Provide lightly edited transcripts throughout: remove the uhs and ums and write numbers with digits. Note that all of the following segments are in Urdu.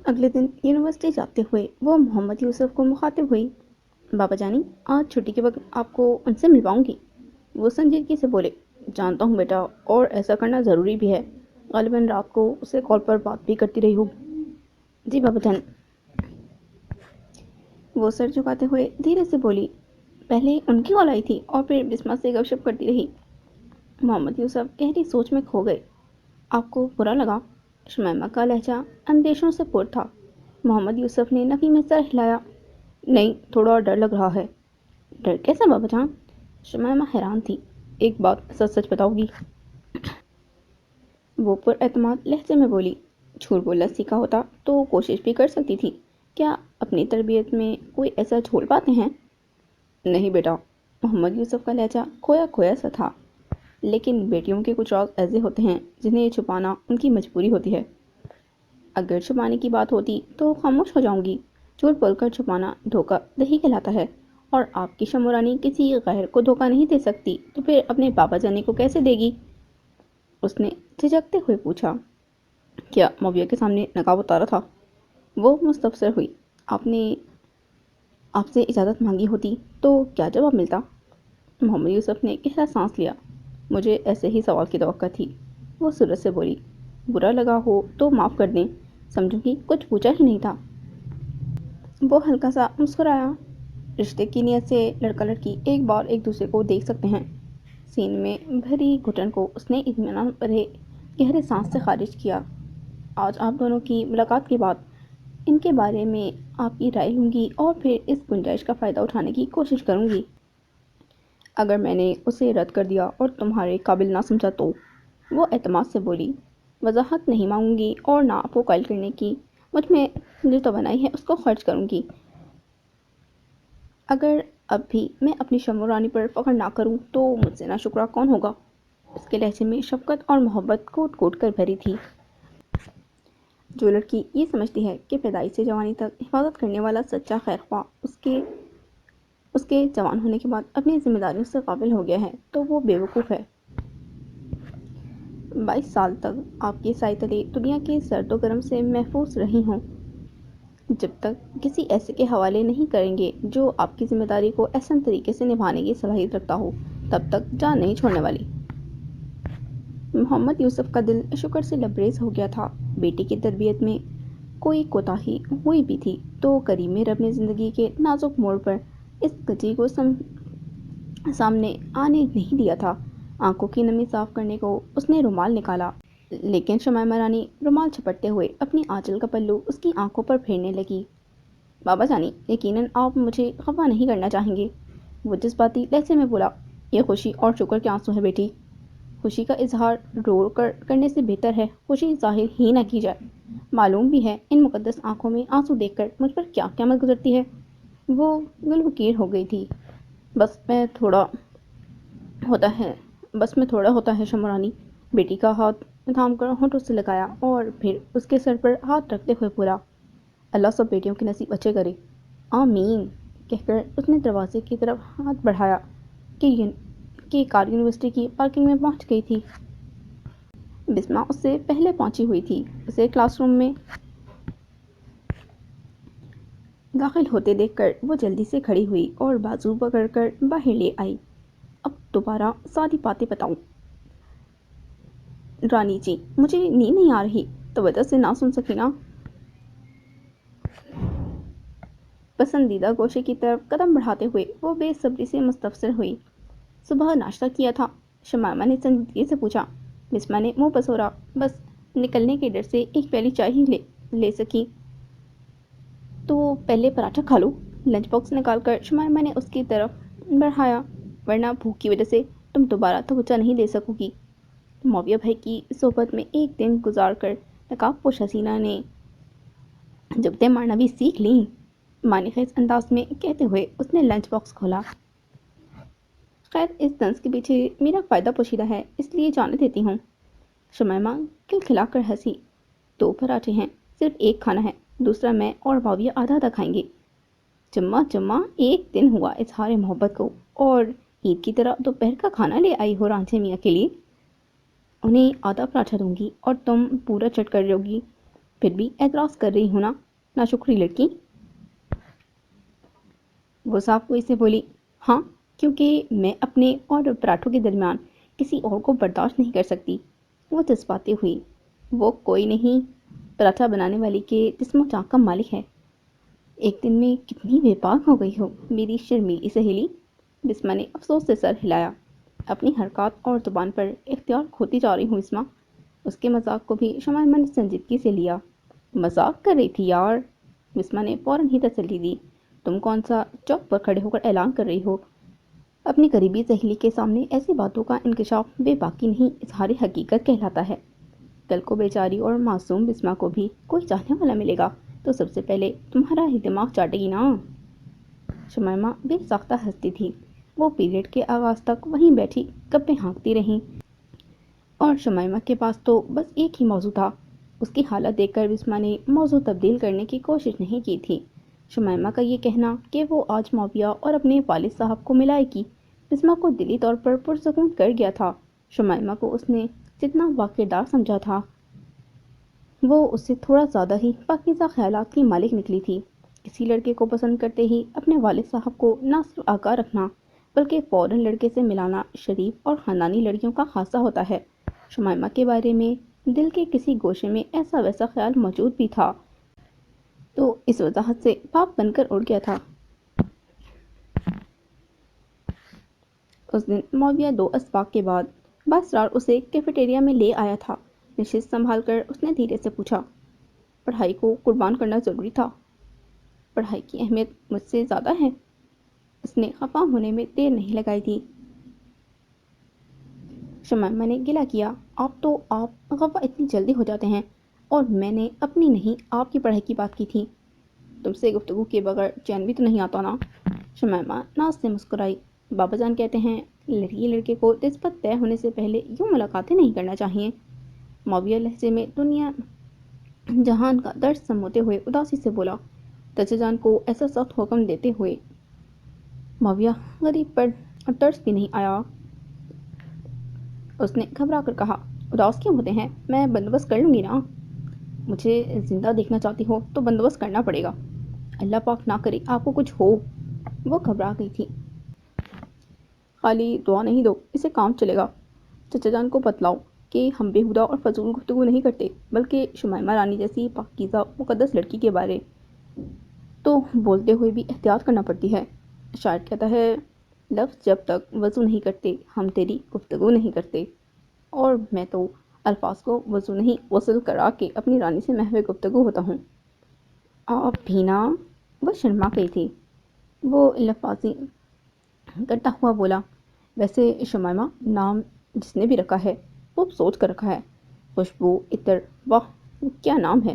اگلے دن یونیورسٹی جاتے ہوئے وہ محمد یوسف کو مخاطب ہوئی۔ بابا جانی، آج چھٹی کے وقت آپ کو ان سے ملواؤں گی۔ وہ سنجیدگی سے بولے، جانتا ہوں بیٹا، اور ایسا کرنا ضروری بھی ہے۔ غالباً رات کو اسے کال پر بات بھی کرتی رہی ہوگی۔ جی بابا جان، وہ سر جھکاتے ہوئے دھیرے سے بولی۔ پہلے ان کی کال آئی تھی اور پھر بسما سے گپ شپ کرتی رہی۔ محمد یوسف گہری سوچ میں کھو گئے۔ آپ کو برا لگا؟ شمیمہ کا لہجہ اندیشوں سے پر تھا۔ محمد یوسف نے نفی میں سر ہلایا۔ نہیں، تھوڑا ڈر لگ رہا ہے۔ ڈر کیسا بابا جان؟ شمیمہ حیران تھی۔ ایک بات سچ سچ بتاؤ گی؟ وہ پر اعتماد لہجے میں بولی۔ جھوٹ بولنا سیکھا ہوتا تو کوشش بھی کر سکتی تھی۔ کیا اپنی تربیت میں کوئی ایسا جھوٹ پاتے ہیں؟ نہیں بیٹا۔ محمد یوسف کا لہجہ کھویا کھویا سا تھا۔ لیکن بیٹیوں کے کچھ راز ایسے ہوتے ہیں جنہیں چھپانا ان کی مجبوری ہوتی ہے۔ اگر چھپانے کی بات ہوتی تو خاموش ہو جاؤں گی۔ جھوٹ بول کر چھپانا دھوکہ دہی کہلاتا ہے، اور آپ کی شمورانی کسی غیر کو دھوکہ نہیں دے سکتی تو پھر اپنے بابا جانے کو کیسے دے گی؟ اس نے جھجکتے ہوئے پوچھا۔ کیا مویہ کے سامنے نقاب اتارا تھا؟ وہ مستفسر ہوئی۔ آپ نے آپ سے اجازت مانگی ہوتی تو کیا جواب ملتا؟ محمد یوسف نے گہرا سانس لیا۔ مجھے ایسے ہی سوال کی توقع تھی۔ وہ سرت سے بولی۔ برا لگا ہو تو معاف کر دیں، سمجھوں کہ کچھ پوچھا ہی نہیں تھا۔ وہ ہلکا سا مسکرایا۔ رشتے کی نیت سے لڑکا لڑکی ایک بار ایک دوسرے کو دیکھ سکتے ہیں۔ سین میں بھری گھٹن کو اس نے اطمینان بھرے گہرے سانس سے خارج کیا۔ آج آپ دونوں کی ملاقات کے بعد ان کے بارے میں آپ کی رائے لوں گی اور پھر اس گنجائش کا فائدہ اٹھانے کی کوشش کروں گی۔ اگر میں نے اسے رد کر دیا اور تمہارے قابل نہ سمجھا تو؟ وہ اعتماد سے بولی۔ وضاحت نہیں مانگوں گی اور نہ آپ کو قائل کرنے کی مجھ میں جو توانائی ہے اس کو خرچ کروں گی۔ اگر اب بھی میں اپنی شمورانی پر فخر نہ کروں تو مجھ سے ناشکرا کون ہوگا؟ اس کے لہجے میں شفقت اور محبت کوٹ کوٹ کر بھری تھی۔ جو لڑکی یہ سمجھتی ہے کہ پیدائش سے جوانی تک حفاظت کرنے والا سچا خیر خواہ اس کے جوان ہونے کے بعد اپنی ذمہ داریوں سے قابل ہو گیا ہے تو وہ بے وقوف ہے۔ 22 سال تک آپ کے سائے تلے دنیا کے سرد و گرم سے محفوظ رہی ہوں۔ جب تک کسی ایسے کے حوالے نہیں کریں گے جو آپ کی ذمہ داری کو احسن طریقے سے نبھانے کی صلاحیت رکھتا ہو، تب تک جان نہیں چھوڑنے والی۔ محمد یوسف کا دل شکر سے لبریز ہو گیا تھا۔ بیٹی کی تربیت میں کوئی کوتاہی ہوئی بھی تھی تو کریم رب نے زندگی کے نازک موڑ پر اس کچی کو سامنے آنے نہیں دیا تھا۔ آنکھوں کی نمی صاف کرنے کو اس نے رومال نکالا، لیکن شمیمہ رانی رومال چھپٹتے ہوئے اپنی آنچل کا پلو اس کی آنکھوں پر پھیرنے لگی۔ بابا جانی، یقیناً آپ مجھے خفا نہیں کرنا چاہیں گے، وہ جذباتی لہجے میں بولا۔ یہ خوشی اور شکر کے آنسو ہے بیٹی۔ خوشی کا اظہار رو کر کرنے سے بہتر ہے خوشی ظاہر ہی نہ کی جائے۔ معلوم بھی ہے ان مقدس آنکھوں میں آنسو دیکھ کر مجھ پر کیا قیامت گزرتی ہے۔ وہ گلوکیر ہو گئی تھی۔ بس میں تھوڑا ہوتا ہے شمرانی۔ بیٹی کا ہاتھ تھام کر ہونٹوں سے لگایا اور پھر اس کے سر پر ہاتھ رکھتے ہوئے بولا۔ اللہ سب بیٹیوں کے نصیب اچھے کرے۔ آمین کہہ کر اس نے دروازے کی طرف ہاتھ بڑھایا کہ کار یونیورسٹی کی پارکنگ میں پہنچ گئی تھی۔ بسما اس سے پہلے پہنچی ہوئی تھی۔ اسے کلاس روم میں داخل ہوتے دیکھ کر وہ جلدی سے کھڑی ہوئی اور بازو پکڑ کر باہر لے آئی۔ اب دوبارہ ساری باتیں بتاؤں؟ رانی جی، مجھے نیند نہیں آ رہی، توجہ سے نہ سن سکی نا؟ پسندیدہ گوشے کی طرف قدم بڑھاتے ہوئے وہ بے صبری سے مستفسر ہوئی۔ صبح ناشتہ کیا تھا؟ شمیمہ نے سنجیدگی سے پوچھا۔ بسما نے منہ پسورا۔ بس نکلنے کے ڈر سے ایک پیالی چائے ہی لے سکی تو پہلے پراٹھا کھا لو۔ لنچ باکس نکال کر شمیمہ نے اس کی طرف بڑھایا۔ ورنہ بھوک کی وجہ سے تم دوبارہ توجہ نہیں دے سکو گی۔ مویہ بھائی کی صحبت میں ایک دن گزار کر نقاب پوش حسینہ نے جبتیں مارنا بھی سیکھ لیں، معنی خیز انداز میں کہتے ہوئے اس نے لنچ باکس کھولا۔ خیر، اس طنز کے پیچھے میرا فائدہ پوشیدہ ہے، اس لیے جانے دیتی ہوں۔ شمیمہ کھلکھلا کر ہنسی۔ 2 پراٹھے ہیں، صرف ایک کھانا ہے، دوسرا میں اور معاویہ آدھا آدھا کھائیں گے۔ جمعہ ایک دن ہوا اظہار محبت کو، اور عید کی طرح دوپہر کا کھانا لے آئی ہو رانجھے میاں کے لیے۔ انہیں آدھا پراٹھا دوں گی اور تم پورا چٹ کر لو گی۔ پھر بھی اعتراض کر رہی ہوں نا، ناشکری لڑکی۔ وہ صاف گوئی سے بولی، ہاں، کیونکہ میں اپنے اور پراٹھوں کے درمیان کسی اور کو برداشت نہیں کر سکتی۔ وہ جذباتی ہوئی، وہ کوئی نہیں، پراٹھا بنانے والی کے جسم و جاں کا مالک ہے۔ ایک دن میں کتنی بے باک ہو گئی ہو میری شرمیلی سہیلی۔ بسما نے افسوس سے سر ہلایا۔ اپنی حرکات اور زبان پر اختیار کھوتی جا رہی ہوں بسما۔ اس کے مذاق کو بھی شمائمہ نے سنجیدگی سے لیا۔ مذاق کر رہی تھی یار، بسما نے فوراً ہی تسلی دی۔ تم کون سا چوک پر کھڑے ہو کر اعلان کر رہی ہو؟ اپنی قریبی سہیلی کے سامنے ایسی باتوں کا انکشاف بے باکی نہیں، اظہار حقیقت کہلاتا ہے۔ کل کو بیچاری اور معصوم بسما کو بھی کوئی چاہنے والا ملے گا تو سب سے پہلے تمہارا ہی دماغ چاٹے گی نا۔ شمائمہ بے ساختہ ہنستی تھی۔ وہ پیریڈ کے آغاز تک وہیں بیٹھی گپیں ہانکتی رہیں، اور شمائمہ کے پاس تو بس ایک ہی موضوع تھا۔ اس کی حالت دیکھ کر بسما نے موضوع تبدیل کرنے کی کوشش نہیں کی تھی۔ شمائمہ کا یہ کہنا کہ وہ آج معاویہ اور اپنے والد صاحب کو ملائے گی، بسما کو دلی طور پر پرسکون کر گیا تھا۔ شمائمہ کو اس نے جتنا واقع دار سمجھا تھا، وہ اس سے تھوڑا زیادہ ہی پاکیزہ خیالات کی مالک نکلی تھی۔ کسی لڑکے کو پسند کرتے ہی اپنے والد صاحب کو نہ صرف آگاہ رکھنا بلکہ فوراً لڑکے سے ملانا شریف اور خاندانی لڑکیوں کا خاصہ ہوتا ہے۔ شمائمہ کے بارے میں دل کے کسی گوشے میں ایسا ویسا خیال موجود بھی تھا تو اس وضاحت سے پاپ بن کر اڑ گیا تھا۔ اس دن معاویہ 2 اسباق کے بعد بااسرار اسے کیفیٹیریا میں لے آیا تھا۔ نشست سنبھال کر اس نے دھیرے سے پوچھا، پڑھائی کو قربان کرنا ضروری تھا؟ پڑھائی کی اہمیت مجھ سے زیادہ ہے؟ اس نے خفا ہونے میں دیر نہیں لگائی تھی۔ شمائمہ نے گلہ کیا، آپ خفا اتنی جلدی ہو جاتے ہیں، اور میں نے اپنی نہیں آپ کی پڑھائی کی بات کی تھی۔ تم سے گفتگو کے بغیر چین بھی تو نہیں آتا نا؟ شمائمہ ناز سے مسکرائی، بابا جان کہتے ہیں لڑکی لڑکے کو نسبت طے ہونے سے پہلے یوں ملاقاتیں نہیں کرنا چاہیے۔ معاویہ لہجے میں دنیا جہان کا درد سموتے ہوئے اداسی سے بولا۔ چچا جان کو ایسا سخت حکم دیتے ہوئے معاویہ غریب پر ترس بھی نہیں آیا۔ اس نے گھبرا کر کہا، اداس کیوں ہوتے ہیں؟ میں بندوبست کر لوں گی نا۔ مجھے زندہ دیکھنا چاہتی ہو تو بندوبست کرنا پڑے گا۔ اللہ پاک نہ کرے آپ کو کچھ ہو۔ وہ گھبرا گئی تھی۔ خالی دعا نہیں دو، اسے کام چلے گا۔ چچا جان کو بتلاؤ کہ ہم بیہودہ اور فضول گفتگو نہیں کرتے، بلکہ شمائمہ رانی جیسی پاکیزہ مقدس لڑکی کے بارے تو بولتے ہوئے بھی احتیاط کرنا پڑتی ہے۔ شاعر کہتا ہے، لفظ جب تک وضو نہیں کرتے ہم تیری گفتگو نہیں کرتے، اور میں تو الفاظ کو وضو نہیں غسل کرا کے اپنی رانی سے محو گفتگو ہوتا ہوں۔ آپ بھی نا؟ وہ شرما گئی تھی۔ وہ لفاظی کرتا ہوا بولا، ویسے شمائمہ نام جس نے بھی رکھا ہے وہ سوچ کر رکھا ہے۔ خوشبو، عطر، واہ کیا نام ہے!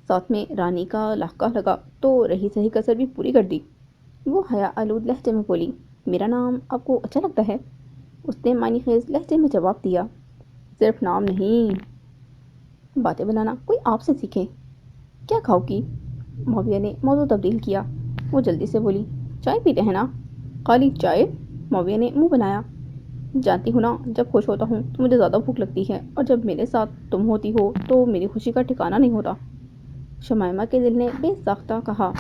ساتھ میں رانی کا لاحقہ لگا تو رہی سہی کسر بھی پوری کر دی۔ وہ حیا آلود لہجے میں بولی، میرا نام آپ کو اچھا لگتا ہے؟ اس نے معنی خیز لہجے میں جواب دیا، صرف نام نہیں، باتیں بنانا کوئی آپ سے سیکھے۔ کیا کھاؤ گی؟ معاویہ نے موضوع تبدیل کیا۔ وہ جلدی سے بولی، چائے پیتے ہیں نا؟ خالی چائے؟ معاویہ نے منہ بنایا، جانتی ہوں نا جب خوش ہوتا ہوں تو مجھے زیادہ بھوک لگتی ہے، اور جب میرے ساتھ تم ہوتی ہو تو میری خوشی کا ٹھکانہ نہیں ہوتا۔ شمائمہ کے دل نے بے ساختہ کہا،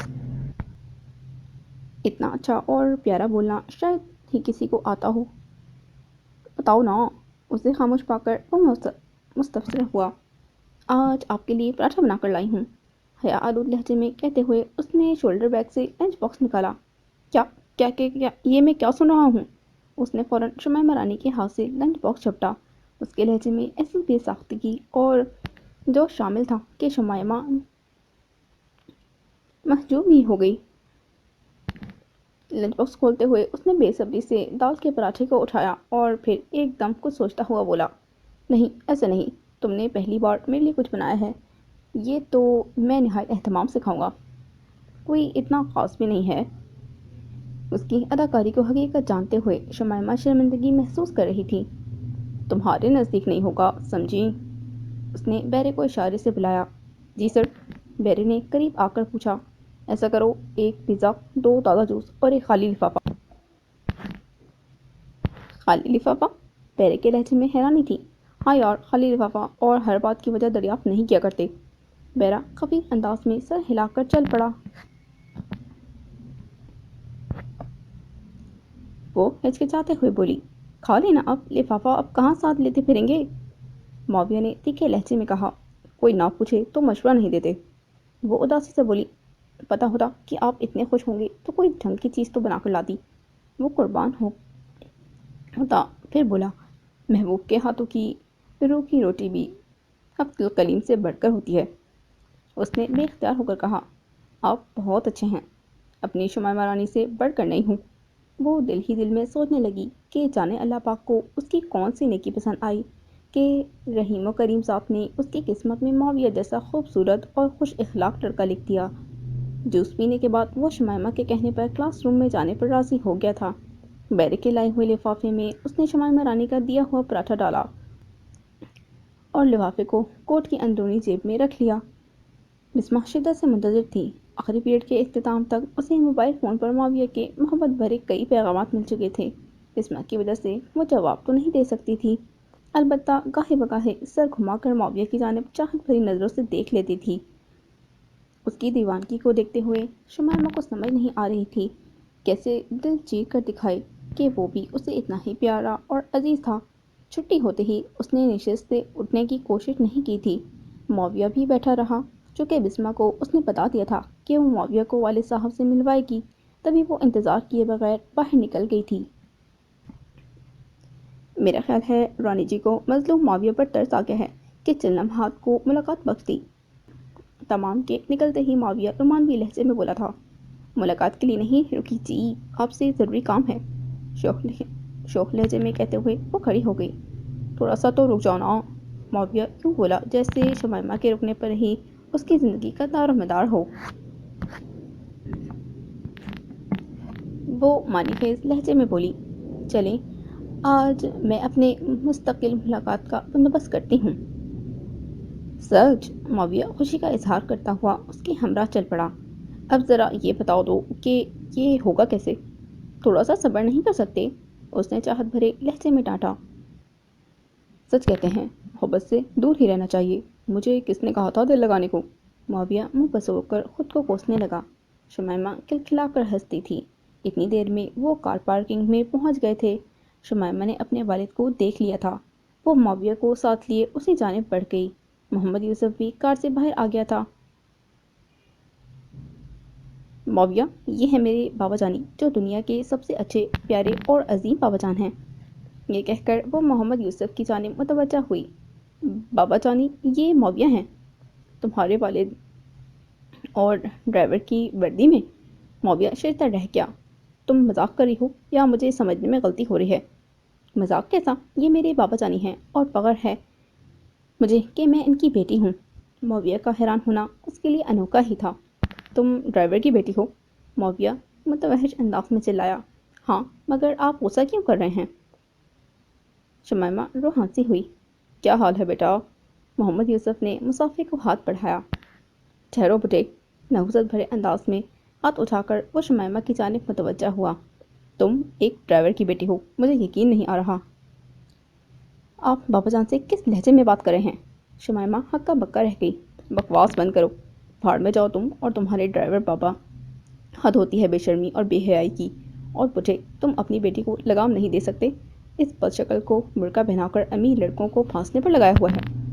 اتنا اچھا اور پیارا بولنا شاید ہی کسی کو آتا ہو، بتاؤ نا۔ اسے خاموش پا کر وہ مستفسر ہوا۔ آج آپ کے لیے پراٹھا بنا کر لائی ہوں، حیا آلود لہجے میں کہتے ہوئے اس نے شولڈر بیگ سے لنچ باکس نکالا۔ کیا یہ میں کیا سن رہا ہوں؟ اس نے فوراً شمائمہ رانی کے ہاتھ سے لنچ باکس جھپٹا۔ اس کے لہجے میں ایسی بے ساختگی اور جوش شامل تھا کہ شمائمہ محجوب ہی ہو گئی۔ لنچ باکس کھولتے ہوئے اس نے بے صبری سے دال کے پراٹھے کو اٹھایا اور پھر ایک دم کچھ سوچتا ہوا بولا، نہیں ایسے نہیں، تم نے پہلی بار میرے لیے کچھ بنایا ہے، یہ تو میں نہایت اہتمام سے کھاؤں گا۔ کوئی اتنا خاص بھی نہیں ہے۔ اس کی اداکاری کو حقیقت جانتے ہوئے شمائمہ شرمندگی محسوس کر رہی تھی۔ تمہارے نزدیک نہیں ہوگا سمجھی؟ اس نے بیرے کو اشارے سے بلایا۔ جی سر۔ بیرے نے قریب آ کر پوچھا، ایسا کرو، ایک پیزا، 2 تازہ جوس اور ایک خالی لفافہ۔ خالی لفافہ؟ بیرے کے لہجے میں حیرانی تھی۔ ہاں یار، خالی لفافہ، اور ہر بات کی وجہ دریافت نہیں کیا کرتے۔ بیرا خفیف انداز میں سر ہلا کر چل پڑا۔ وہ ہچکچاتے ہوئے بولی، کھا لینا اب، لفافہ اب کہاں ساتھ لیتے پھریں گے؟ معاویہ نے تیکھے لہجے میں کہا، کوئی نہ پوچھے تو مشورہ نہیں دیتے۔ وہ اداسی سے بولی، پتہ ہوتا کہ آپ اتنے خوش ہوں گے تو کوئی ڈھنگ کی چیز تو بنا کر لاتی۔ وہ قربان ہوتا، پھر بولا، محبوب کے ہاتھوں کی روکھی روٹی بھی عبد الکلیم سے بڑھ کر ہوتی ہے۔ اس نے بے اختیار ہو کر کہا، آپ بہت اچھے ہیں، اپنی شمائمہ رانی سے بڑھ کر نہیں ہوں۔ وہ دل ہی دل میں سوچنے لگی کہ جانے اللہ پاک کو اس کی کون سی نیکی پسند آئی کہ رحیم و کریم ذات نے اس کی قسمت میں معاویہ جیسا خوبصورت اور خوش اخلاق لڑکا لکھ دیا۔ جوس پینے کے بعد وہ شمائمہ کے کہنے پر کلاس روم میں جانے پر راضی ہو گیا تھا۔ بیرے کے لائے ہوئے لفافے میں اس نے شمائمہ رانی کا دیا ہوا پراٹھا ڈالا اور لفافے کو کوٹ کی اندرونی جیب میں رکھ لیا۔ بسمہ شدت سے منتظر تھی۔ آخری پیریڈ کے اختتام تک اسے موبائل فون پر معاویہ کے محبت بھرے کئی پیغامات مل چکے تھے۔ بسمہ کی وجہ سے وہ جواب تو نہیں دے سکتی تھی، البتہ گاہے بگاہے سر گھما کر معاویہ کی جانب چاہت بھری نظروں سے دیکھ لیتی تھی۔ اس کی دیوانگی کو دیکھتے ہوئے شمائمہ کو سمجھ نہیں آ رہی تھی کیسے دل چیر کر دکھائے کہ وہ بھی اسے اتنا ہی پیارا اور عزیز تھا۔ چھٹی ہوتے ہی اس نے نشست سے اٹھنے کی کوشش نہیں کی تھی۔ معاویہ بھی بیٹھا رہا۔ چونکہ بسمہ کو اس نے بتا دیا تھا کہ وہ معاویہ کو والد صاحب سے ملوائے گی، تبھی وہ انتظار کیے بغیر باہر نکل گئی تھی۔ میرا خیال ہے رانی جی کو مظلوم معاویہ پر ترس آ گیا ہے کہ چند لمحات کو ملاقات بخش دی۔ تمام کے نکلتے ہی معاویہ رومانوی لہجے میں بولا تھا، ملاقات کے لیے نہیں رکی جی، آپ سے ضروری کام ہے۔ شوخ لہجے میں کہتے ہوئے وہ کھڑی ہو گئی۔ تھوڑا سا تو رک جاؤ نا، معاویہ یوں بولا جیسے شمائمہ کے رکنے پر ہی اس کی زندگی کا دار و مدار ہو۔ وہ معنی خیز لہجے میں بولی، چلیں آج میں اپنے مستقل ملاقات کا بندوبست کرتی ہوں۔ سچ؟ معاویہ خوشی کا اظہار کرتا ہوا اس کے ہمراہ چل پڑا۔ اب ذرا یہ بتاؤ دو کہ یہ ہوگا کیسے؟ تھوڑا سا صبر نہیں کر سکتے؟ اس نے چاہت بھرے لہجے میں ڈانٹا۔ سچ کہتے ہیں محبت سے دور ہی رہنا چاہیے، مجھے کس نے کہا تھا دل لگانے کو؟ معاویہ منہ پسو کر خود کو کوسنے لگا۔ شمائمہ کھلکھلا کر ہنستی تھی۔ اتنی دیر میں وہ کار پارکنگ میں پہنچ گئے تھے۔ شمائمہ نے اپنے والد کو دیکھ لیا تھا۔ وہ معاویہ کو ساتھ لیے اسی جانب بڑھ گئی۔ محمد یوسف بھی کار سے باہر آ گیا تھا۔ معاویہ، یہ ہے میرے بابا جانی جو دنیا کے سب سے اچھے، پیارے اور عظیم بابا جان ہیں۔ یہ کہہ کر وہ محمد یوسف کی جانب متوجہ ہوئی۔ بابا جانی، یہ معاویہ ہیں، تمہارے والد، اور ڈرائیور کی وردی میں؟ معاویہ شرمندہ رہ گیا۔ تم مذاق کر رہی ہو یا مجھے سمجھنے میں غلطی ہو رہی ہے؟ مذاق کیسا؟ یہ میرے بابا جانی ہیں اور فخر ہے مجھے کہ میں ان کی بیٹی ہوں۔ معاویہ کا حیران ہونا اس کے لیے انوکھا ہی تھا۔ تم ڈرائیور کی بیٹی ہو؟ معاویہ متوحش انداز میں چلایا۔ ہاں، مگر آپ غصہ کیوں کر رہے ہیں؟ شمائمہ روحانسی ہوئی۔ کیا حال ہے بیٹا؟ محمد یوسف نے مسافر کو ہاتھ بڑھایا۔ ٹھہرو بٹے، نحوست بھرے انداز میں ہاتھ اٹھا کر وہ شمائمہ کی جانب متوجہ ہوا۔ تم ایک ڈرائیور کی بیٹی ہو؟ مجھے یقین نہیں آ رہا۔ آپ بابا جان سے کس لہجے میں بات کر رہے ہیں؟ شمائمہ ہکا بکا رہ گئی۔ بکواس بند کرو، بھاڑ میں جاؤ تم اور تمہارے ڈرائیور بابا۔ حد ہوتی ہے بے شرمی اور بے حیائی کی۔ اور بڈھے، تم اپنی بیٹی کو لگام نہیں دے سکتے؟ اس بد شکل کو برقع پہنا کر امیر لڑکوں کو پھانسنے پر لگایا ہوا ہے۔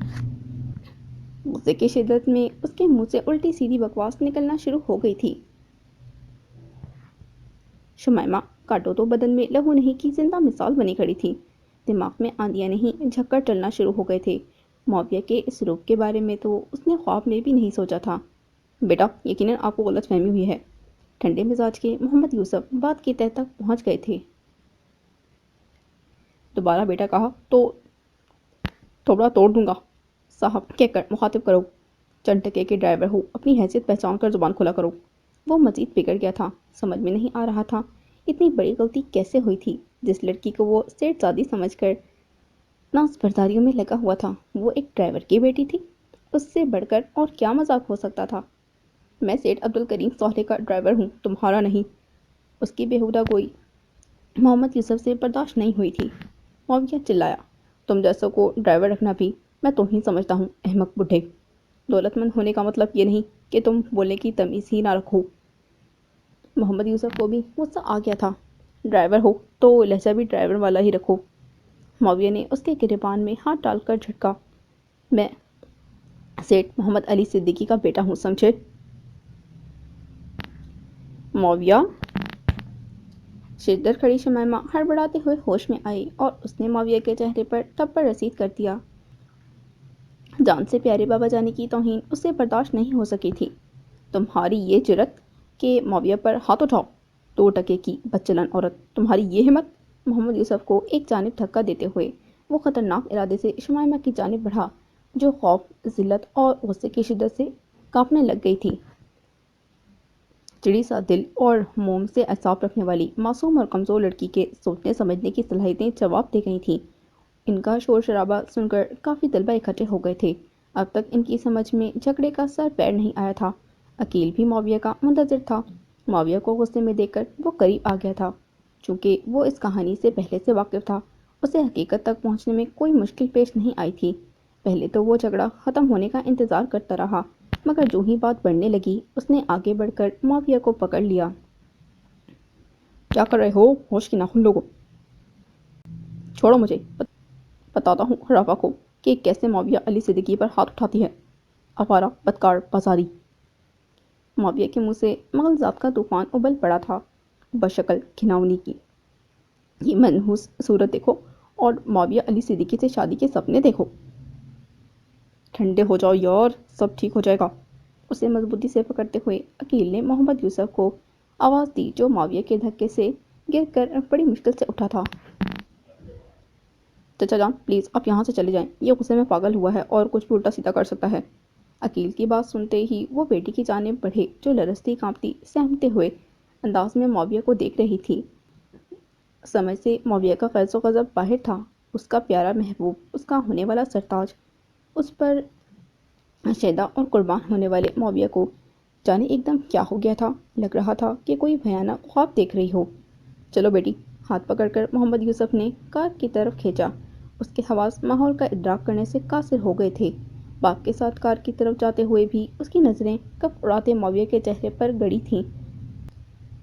غصے کی شدت میں اس کے منہ سے الٹی سیدھی بکواس نکلنا شروع ہو گئی تھی۔ شمائمہ کاٹو تو بدن میں لہو نہیں کی زندہ مثال بنی کھڑی تھی۔ دماغ میں آندیاں نہیں جھکڑ چلنا شروع ہو گئے تھے۔ معاویہ کے اس روپ کے بارے میں تو اس نے خواب میں بھی نہیں سوچا تھا۔ بیٹا، یقیناً آپ کو غلط فہمی ہوئی ہے۔ ٹھنڈے مزاج کے محمد یوسف بات کی تہہ تک پہنچ گئے تھے۔ دوبارہ بیٹا کہا تو تھوڑا توڑ دوں گا، صاحب کہہ کر مخاطب کرو۔ چند ٹکے کے ڈرائیور ہو، اپنی حیثیت پہچان کر زبان کھولا کرو۔ وہ مزید بگڑ گیا تھا۔ سمجھ میں نہیں آ رہا تھا اتنی بڑی غلطی کیسے ہوئی تھی۔ جس لڑکی کو وہ سیٹ زادی سمجھ کر ناز برداریوں میں لگا ہوا تھا، وہ ایک ڈرائیور کی بیٹی تھی۔ اس سے بڑھ کر اور کیا مذاق ہو سکتا تھا؟ میں سیٹ عبد الکریم صالح کا ڈرائیور ہوں، تمہارا نہیں۔ اس کی بےہودہ گوئی محمد یوسف سے برداشت نہیں ہوئی تھی۔ معاویہ چلایا، تم جیسوں کو ڈرائیور رکھنا بھی میں تو ہی سمجھتا ہوں، احمق بڈھے۔ دولت مند ہونے کا مطلب یہ نہیں کہ تم بولنے کی تمیز ہی نہ رکھو۔ محمد یوسف کو بھی غصہ آ گیا تھا۔ ڈرائیور ہو تو لہجہ بھی ڈرائیور والا ہی رکھو۔ معاویہ نے اس کے گریبان میں ہاتھ ڈال کر جھٹکا۔ میں سیٹھ محمد علی صدیقی کا بیٹا ہوں، سمجھے؟ معاویہ! شدت کھڑی شمائمہ ہڑبڑاتے ہوئے ہوش میں آئی اور اس نے معاویہ کے چہرے پر تھپڑ رسید کر دیا۔ جان سے پیارے بابا جانی کی توہین اس سے برداشت نہیں ہو سکی تھی۔ تمہاری یہ جرت کہ معاویہ پر ہاتھ اٹھاؤ! 2 ٹکے کی بدچلن عورت، تمہاری یہ ہمت! محمد یوسف کو ایک جانب دھکا دیتے ہوئے وہ خطرناک ارادے سے شمائمہ کی جانب بڑھا، جو خوف، ذلت اور غصے کی شدت سے کانپنے لگ گئی تھی۔ چڑی سا دل اور موم سے اعصاب رکھنے والی معصوم اور کمزور لڑکی کے سوچنے سمجھنے کی صلاحیتیں جواب دے گئی تھیں۔ ان کا شور شرابہ سن کر کافی طلبہ اکٹھے ہو گئے تھے۔ اب تک ان کی سمجھ میں جھگڑے کا سر پیر نہیں آیا تھا۔ عقیل بھی معاویہ کا منتظر تھا۔ معاویہ کو غصے میں دیکھ کر وہ قریب آ گیا تھا۔ چونکہ وہ اس کہانی سے پہلے سے واقف تھا، اسے حقیقت تک پہنچنے میں کوئی مشکل پیش نہیں آئی تھی۔ پہلے تو وہ جھگڑا ختم ہونے کا انتظار کرتا رہا، مگر جو ہی بات بڑھنے لگی اس نے آگے بڑھ کر معاویہ کو پکڑ لیا۔ کیا کر رہے ہو؟ ہوش کے ناخن لوگو! چھوڑو مجھے، بتاتا ہوں رافع کو کہ کیسے معاویہ علی صدیقی پر ہاتھ اٹھاتی ہے۔ آوارہ، بدکار، بازاری! معاویہ کے منہ سے مغلظات کا طوفان ابل پڑا تھا۔ بشکل گھناؤنی کی یہ منحوس صورت دیکھو اور معاویہ علی صدیقی سے شادی کے سپنے دیکھو۔ ٹھنڈے ہو جاؤ یار، سب ٹھیک ہو جائے گا۔ اسے مضبوطی سے پکڑتے ہوئے عقیل نے محمد یوسف کو آواز دی، جو معاویہ کے دھکے سے گر کر بڑی مشکل سے اٹھا تھا۔ چچا جان پلیز آپ یہاں سے چلے جائیں، یہ غصے میں پاگل ہوا ہے اور کچھ بھی الٹا سیدھا کر سکتا ہے۔ عقیل کی بات سنتے ہی وہ بیٹی کی جانب بڑھے، جو لرزتی کانپتی سہمتے ہوئے انداز میں معاویہ کو دیکھ رہی تھی۔ سمجھ سے معاویہ کا فیض و غضب باہر تھا۔ اس کا پیارا محبوب، اس کا ہونے والا سرتاج، اس پر شیدا اور قربان ہونے والے معاویہ کو جانے ایک دم کیا ہو گیا تھا۔ لگ رہا تھا کہ کوئی بھیانک خواب دیکھ رہی ہو۔ چلو بیٹی! ہاتھ پکڑ کر محمد یوسف نے کار کی طرف کھینچا۔ اس کے حواس ماحول کا ادراک کرنے سے قاصر ہو گئے تھے۔ باپ کے ساتھ کار کی طرف جاتے ہوئے بھی اس کی نظریں کف اڑاتے معاویہ کے چہرے پر گڑی تھیں۔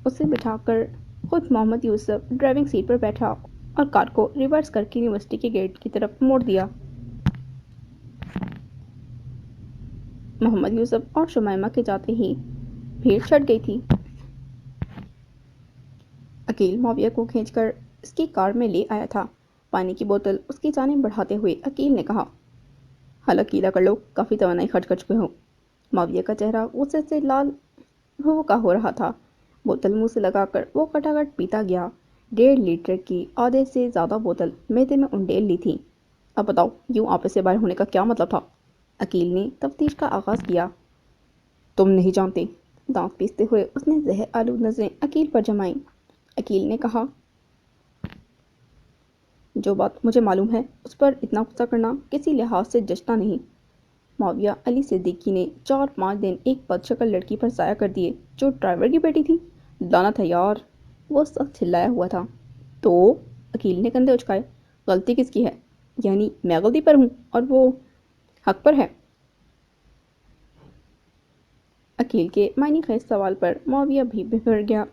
اسے بٹھا کر خود محمد یوسف ڈرائیونگ سیٹ پر بیٹھا اور کار کو ریورس کر کے یونیورسٹی کے گیٹ کی طرف موڑ دیا۔ محمد یوسف اور شمائمہ کے جاتے ہی بھیڑ چھٹ گئی تھی۔ عقیل معاویہ کو کھینچ کر اس کی کار میں لے آیا تھا۔ پانی کی بوتل اس کی جانب بڑھاتے ہوئے عقیل نے کہا، حلق گیلا کر لو، کافی توانائی خرچ کر چکے ہو۔ معاویہ کا چہرہ غصے سے لال بھوکا ہو رہا تھا۔ بوتل منہ سے لگا کر وہ کٹاکٹ پیتا گیا۔ 1.5 لیٹر کی آدھے سے زیادہ بوتل معدے میں انڈیل لی تھی۔ اب بتاؤ یوں آپس سے باہر ہونے کا کیا مطلب تھا؟ عقیل نے تفتیش کا آغاز کیا۔ تم نہیں جانتے۔ دانت پیستے ہوئے اس نے زہر آلود نظریں عقیل پر جمائیں۔ عقیل نے کہا، جو بات مجھے معلوم ہے اس پر اتنا غصہ کرنا کسی لحاظ سے جچتا نہیں۔ معاویہ علی صدیقی نے 4-5 دن ایک بدشکل لڑکی پر ضائع کر دیے جو ڈرائیور کی بیٹی تھی۔ لعنت ہے یار! وہ سخت چلایا ہوا تھا۔ تو عقیل نے کندھے اچکائے، غلطی کس کی ہے؟ یعنی میں غلطی پر ہوں اور وہ حق پر ہے؟ عقیل کے معنی خیز سوال پر معاویہ بھی بھڑ گیا۔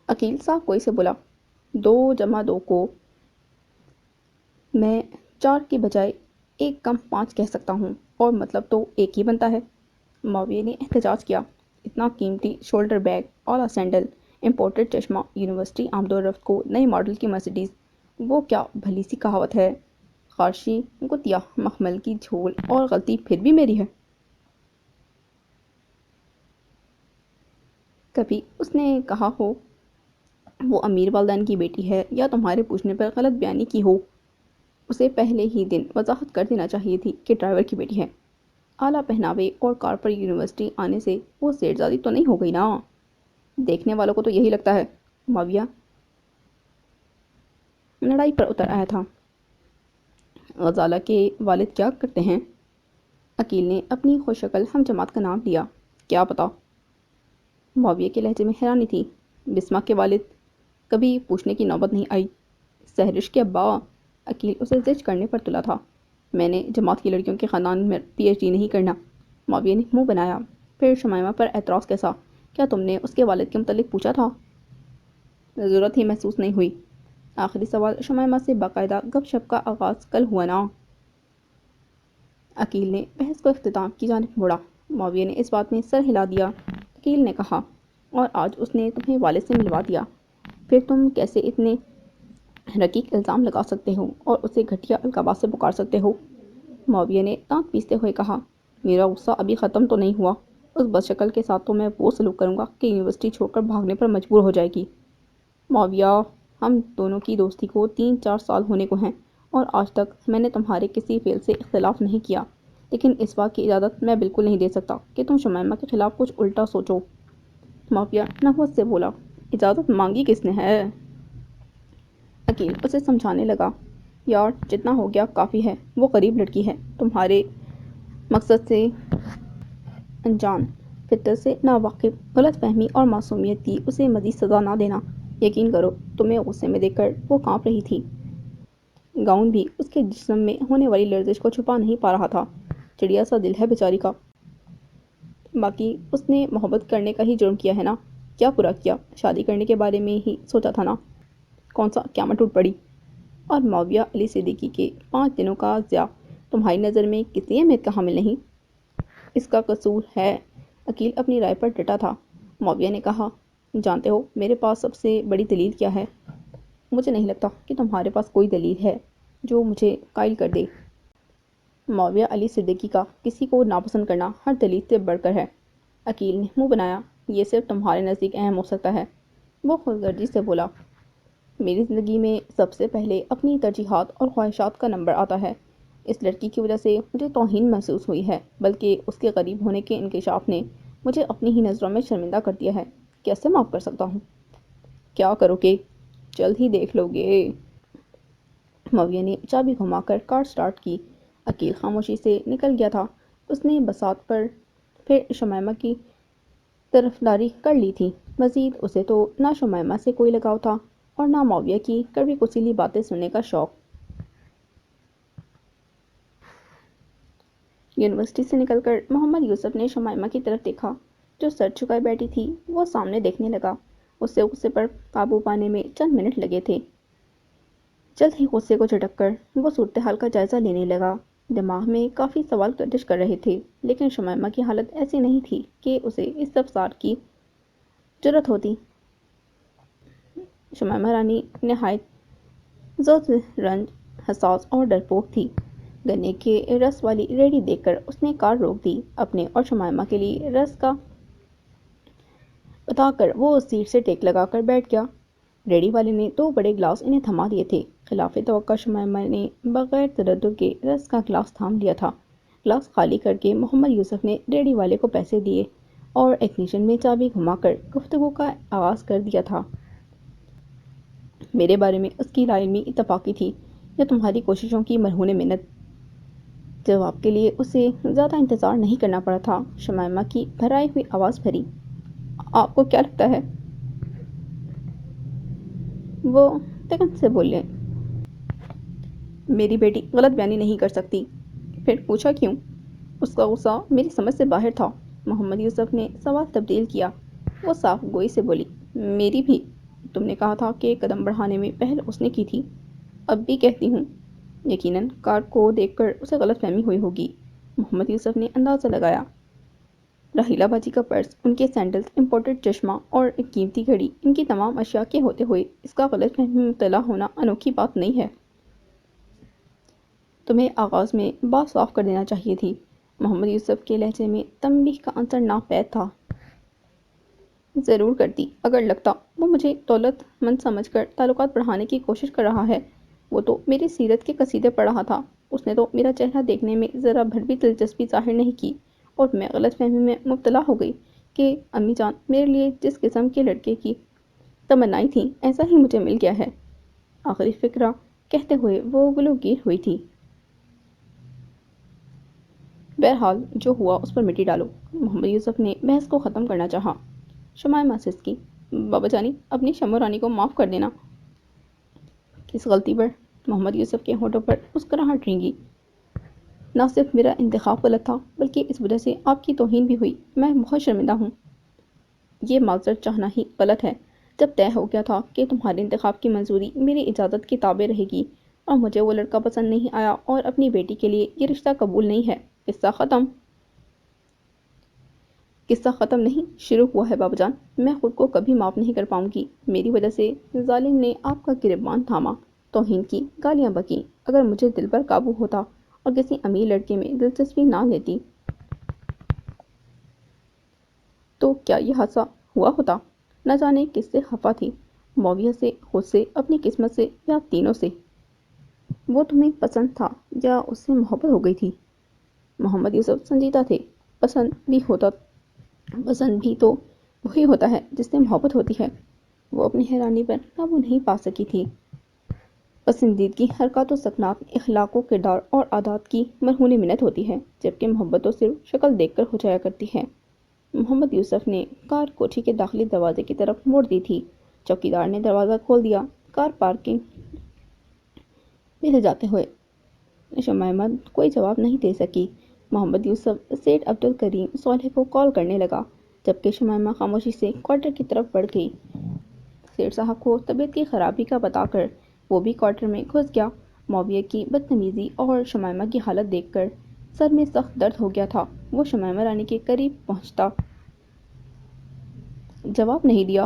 عقیل صاف کوئی سے بولا، 2 + 2 کو میں 4 کی بجائے 1 کم 5 کہہ سکتا ہوں، اور مطلب تو 1 ہی بنتا ہے۔ معاویہ نے احتجاج کیا، اتنا قیمتی شولڈر بیگ، اعلیٰ سینڈل، امپورٹڈ چشمہ، یونیورسٹی آمد و رفت کو نئی ماڈل کی مرسیڈیز، وہ کیا بھلی سی کہاوت ہے، خارشی گتیا مخمل کی جھول، اور غلطی پھر بھی میری ہے۔ کبھی اس نے کہا ہو وہ امیر والدین کی بیٹی ہے یا تمہارے پوچھنے پر غلط بیانی کی ہو، اسے پہلے ہی دن وضاحت کر دینا چاہیے تھی کہ ڈرائیور کی بیٹی ہے۔ اعلیٰ پہناوے اور کار پر یونیورسٹی آنے سے وہ سیٹھ زادی تو نہیں ہو گئی نا؟ دیکھنے والوں کو تو یہی لگتا ہے۔ معاویہ لڑائی پر اتر آیا تھا۔ غزالہ کے والد کیا کرتے ہیں؟ عقیل نے اپنی خوش شکل ہم جماعت کا نام لیا۔ کیا پتا؟ معاویہ کے لہجے میں حیرانی تھی۔ بسمہ کے والد؟ کبھی پوچھنے کی نوبت نہیں آئی۔ سہرش کے ابا؟ عقیل اسے زج کرنے پر تلا تھا۔ میں نے جماعت کی لڑکیوں کے خاندان میں PhD نہیں کرنا۔ معاویہ نے منہ بنایا، پھر شمائمہ پر اعتراض کے ساتھ، کیا تم نے اس کے والد کے متعلق پوچھا تھا؟ ضرورت ہی محسوس نہیں ہوئی۔ آخری سوال شمائمہ سے باقاعدہ گپ شپ کا آغاز کل ہوا نا؟ عقیل نے بحث کو اختتام کی جانب موڑا۔ معاویہ نے اس بات میں سر ہلا دیا۔ عقیل نے کہا، اور آج اس نے تمہیں والد سے ملوا دیا، پھر تم کیسے اتنے رقیق الزام لگا سکتے ہو اور اسے گھٹیا القابات سے پکار سکتے ہو؟ معاویہ نے دانت پیستے ہوئے کہا، میرا غصہ ابھی ختم تو نہیں ہوا۔ اس بدشکل کے ساتھ تو میں وہ سلوک کروں گا کہ یونیورسٹی چھوڑ کر بھاگنے پر مجبور ہو جائے گی۔ معاویہ، ہم دونوں کی دوستی کو 3-4 سال ہونے کو ہیں اور آج تک میں نے تمہارے کسی فعل سے اختلاف نہیں کیا، لیکن اس بات کی اجازت میں بالکل نہیں دے سکتا کہ تم شمائمہ کے خلاف کچھ الٹا سوچو۔ معاویہ نخوت سے بولا، اجازت مانگی کس نے ہے؟ عقیل اسے سمجھانے لگا، یار جتنا ہو گیا کافی ہے، وہ غریب لڑکی ہے، تمہارے مقصد سے انجان، فطرت سے ناواقف، غلط فہمی اور معصومیت کی اسے مزید سزا نہ دینا۔ یقین کرو تمہیں غصے میں دیکھ کر وہ کانپ رہی تھی۔ گاؤن بھی اس کے جسم میں ہونے والی لرزش کو چھپا نہیں پا رہا تھا۔ چڑیا سا دل ہے بیچاری کا۔ باقی اس نے محبت کرنے کا ہی جرم کیا ہے نا؟ کیا برا کیا؟ شادی کرنے کے بارے میں ہی سوچا تھا نا؟ کون سا قیامت ٹوٹ پڑی؟ اور معاویہ علی صدیقی کے 5 دنوں کا ضیاع تمہاری نظر میں کسی اہمیت کا حامل نہیں؟ اس کا قصور ہے۔ عقیل اپنی رائے پر ڈٹا تھا۔ معاویہ نے کہا، جانتے ہو میرے پاس سب سے بڑی دلیل کیا ہے؟ مجھے نہیں لگتا کہ تمہارے پاس کوئی دلیل ہے جو مجھے قائل کر دے۔ معاویہ علی صدیقی کا کسی کو ناپسند کرنا ہر دلیل سے بڑھ کر ہے۔ عقیل نے منہ بنایا، یہ صرف تمہارے نزدیک اہم ہو سکتا ہے۔ وہ خود غرضی سے بولا، میری زندگی میں سب سے پہلے اپنی ترجیحات اور خواہشات کا نمبر آتا ہے۔ اس لڑکی کی وجہ سے مجھے توہین محسوس ہوئی ہے، بلکہ اس کے قریب ہونے کے انکشاف نے مجھے اپنی ہی نظروں میں شرمندہ کر دیا ہے۔ کیسے معاف کر سکتا ہوں؟ کیا کرو گے؟ جلد ہی دیکھ لو گے۔ معاویہ نے چابی گھما کر کار سٹارٹ کی۔ عقیل خاموشی سے نکل گیا تھا۔ اس نے بساط پر پھر شمائمہ کی طرفداری کر لی تھی۔ مزید اسے تو نہ شمائمہ سے کوئی لگاؤ تھا اور نہ معاویہ کی کڑوی کسیلی باتیں سننے کا شوق۔ یونیورسٹی سے نکل کر محمد یوسف نے شمائمہ کی طرف دیکھا، جو سر جھکائے بیٹھی تھی۔ وہ سامنے دیکھنے لگا۔ اسے غصے پر قابو پانے میں چند منٹ لگے تھے۔ جلد ہی غصے کو جھٹک کر وہ صورتحال کا جائزہ لینے لگا۔ دماغ میں کافی سوال گردش کر رہے تھے، لیکن شمائمہ کی حالت ایسی نہیں تھی کہ اسے استفسار کی جرأت ہوتی۔ شمائمہ رانی نہایت ذوق رنج، حساس اور ڈرپوک تھی۔ گنے کے رس والی ریڑھی دیکھ کر اس نے کار روک دی۔ اپنے اور شمائمہ کے لیے رس کا بتا کر وہ اس سیٹ سے ٹیک لگا کر بیٹھ گیا۔ ریڑھی والے نے 2 بڑے گلاس انہیں تھما دیے تھے۔ خلاف توقع شمائمہ نے بغیر تردد کے رس کا گلاس تھام لیا تھا۔ گلاس خالی کر کے محمد یوسف نے ریڑھی والے کو پیسے دیے اور اگنیشن میں چابی گھما کر گفتگو کا آغاز کر دیا تھا۔ میرے بارے میں اس کی لا علمی اتفاقی تھی یا تمہاری کوششوں کی مرہون منت؟ جواب کے لیے اسے زیادہ انتظار نہیں کرنا پڑا تھا۔ شمائمہ کی بھرائی ہوئی آواز بھری، آپ کو کیا لگتا ہے؟ وہ تکن سے بولے، میری بیٹی غلط بیانی نہیں کر سکتی۔ پھر پوچھا کیوں؟ اس کا غصہ میری سمجھ سے باہر تھا۔ محمد یوسف نے سوال تبدیل کیا۔ وہ صاف گوئی سے بولی، میری بھی۔ تم نے کہا تھا کہ قدم بڑھانے میں پہل اس نے کی تھی۔ اب بھی کہتی ہوں۔ یقیناً کار کو دیکھ کر اسے غلط فہمی ہوئی ہوگی۔ محمد یوسف نے اندازہ لگایا۔ راحیلہ باجی کا پرس، ان کے سینڈلز، امپورٹڈ چشمہ اور ایک قیمتی گھڑی، ان کی تمام اشیاء کے ہوتے ہوئے اس کا غلط فہمی میں مبتلا ہونا انوکھی بات نہیں ہے۔ تمہیں آغاز میں بات صاف کر دینا چاہیے تھی۔ محمد یوسف کے لہجے میں تنبیہ کا عنصر ناپید تھا۔ ضرور کرتی، اگر لگتا وہ مجھے دولت مند سمجھ کر تعلقات بڑھانے کی کوشش کر رہا ہے۔ وہ تو میری سیرت کے قصیدے پڑھ رہا تھا۔ اس نے تو میرا چہرہ دیکھنے میں ذرا بھر بھی دلچسپی ظاہر نہیں کی اور میں غلط فہمی میں مبتلا ہو گئی کہ امی جان میرے لیے جس قسم کے لڑکے کی تمنائیں تھیں ایسا ہی مجھے مل گیا ہے۔ آخری فقرہ کہتے ہوئے وہ گلوگیر ہوئی تھی۔ بہرحال جو ہوا اس پر مٹی ڈالو۔ محمد یوسف نے بحث کو ختم کرنا چاہا۔ شمائمہ سسکی، بابا جانی اپنی شمع رانی کو معاف کر دینا۔ کس غلطی پر؟ محمد یوسف کے ہونٹوں پر مسکراہٹ رینگی۔ نہ صرف میرا انتخاب غلط تھا بلکہ اس وجہ سے آپ کی توہین بھی ہوئی۔ میں بہت شرمندہ ہوں۔ یہ معذرت چاہنا ہی غلط ہے۔ جب طے ہو گیا تھا کہ تمہارے انتخاب کی منظوری میری اجازت کے تابع رہے گی اور مجھے وہ لڑکا پسند نہیں آیا اور اپنی بیٹی کے لیے یہ رشتہ قبول نہیں ہے، قصہ ختم۔ قصہ ختم نہیں، شروع ہوا ہے بابا جان۔ میں خود کو کبھی معاف نہیں کر پاؤں گی۔ میری وجہ سے ظالم نے آپ کا گریبان تھاما، توہین کی، گالیاں بکیں۔ اگر مجھے دل پر قابو ہوتا اور کسی امیر لڑکے میں دلچسپی نہ لیتی تو کیا یہ حادثہ ہوا ہوتا؟ نہ جانے کس سے خفا تھی، معاویہ سے، خود سے، اپنی قسمت سے، یا تینوں سے؟ وہ تمہیں پسند تھا یا اس سے محبت ہو گئی تھی؟ محمد یوسف سنجیدہ تھے۔ پسند بھی تو وہی ہوتا ہے جس سے محبت ہوتی ہے۔ وہ اپنی حیرانی پر قابو نہیں پا سکی تھی۔ پسندیدگی حرکات و سکنات، اخلاق و کردار اور عادات کی مرہون منت ہوتی ہے، جبکہ محبت تو صرف شکل دیکھ کر ہو جایا کرتی ہے۔ محمد یوسف نے کار کوٹھی کے داخلی دروازے کی طرف موڑ دی تھی۔ چوکیدار نے دروازہ کھول دیا۔ کار پارکنگ میں لے جاتے ہوئے شمائمہ کوئی جواب نہیں دے سکی۔ محمد یوسف سیٹھ عبدالکریم صالح کو کال کرنے لگا، جبکہ شمائمہ خاموشی سے کوارٹر کی طرف بڑھ گئی۔ سیٹھ صاحب کو طبیعت کی خرابی کا بتا کر وہ بھی کوارٹر میں گھس گیا۔ معاویہ کی بدتمیزی اور شمائمہ کی حالت دیکھ کر سر میں سخت درد ہو گیا تھا۔ وہ شمائمہ رانی کے قریب پہنچتا۔ جواب نہیں دیا۔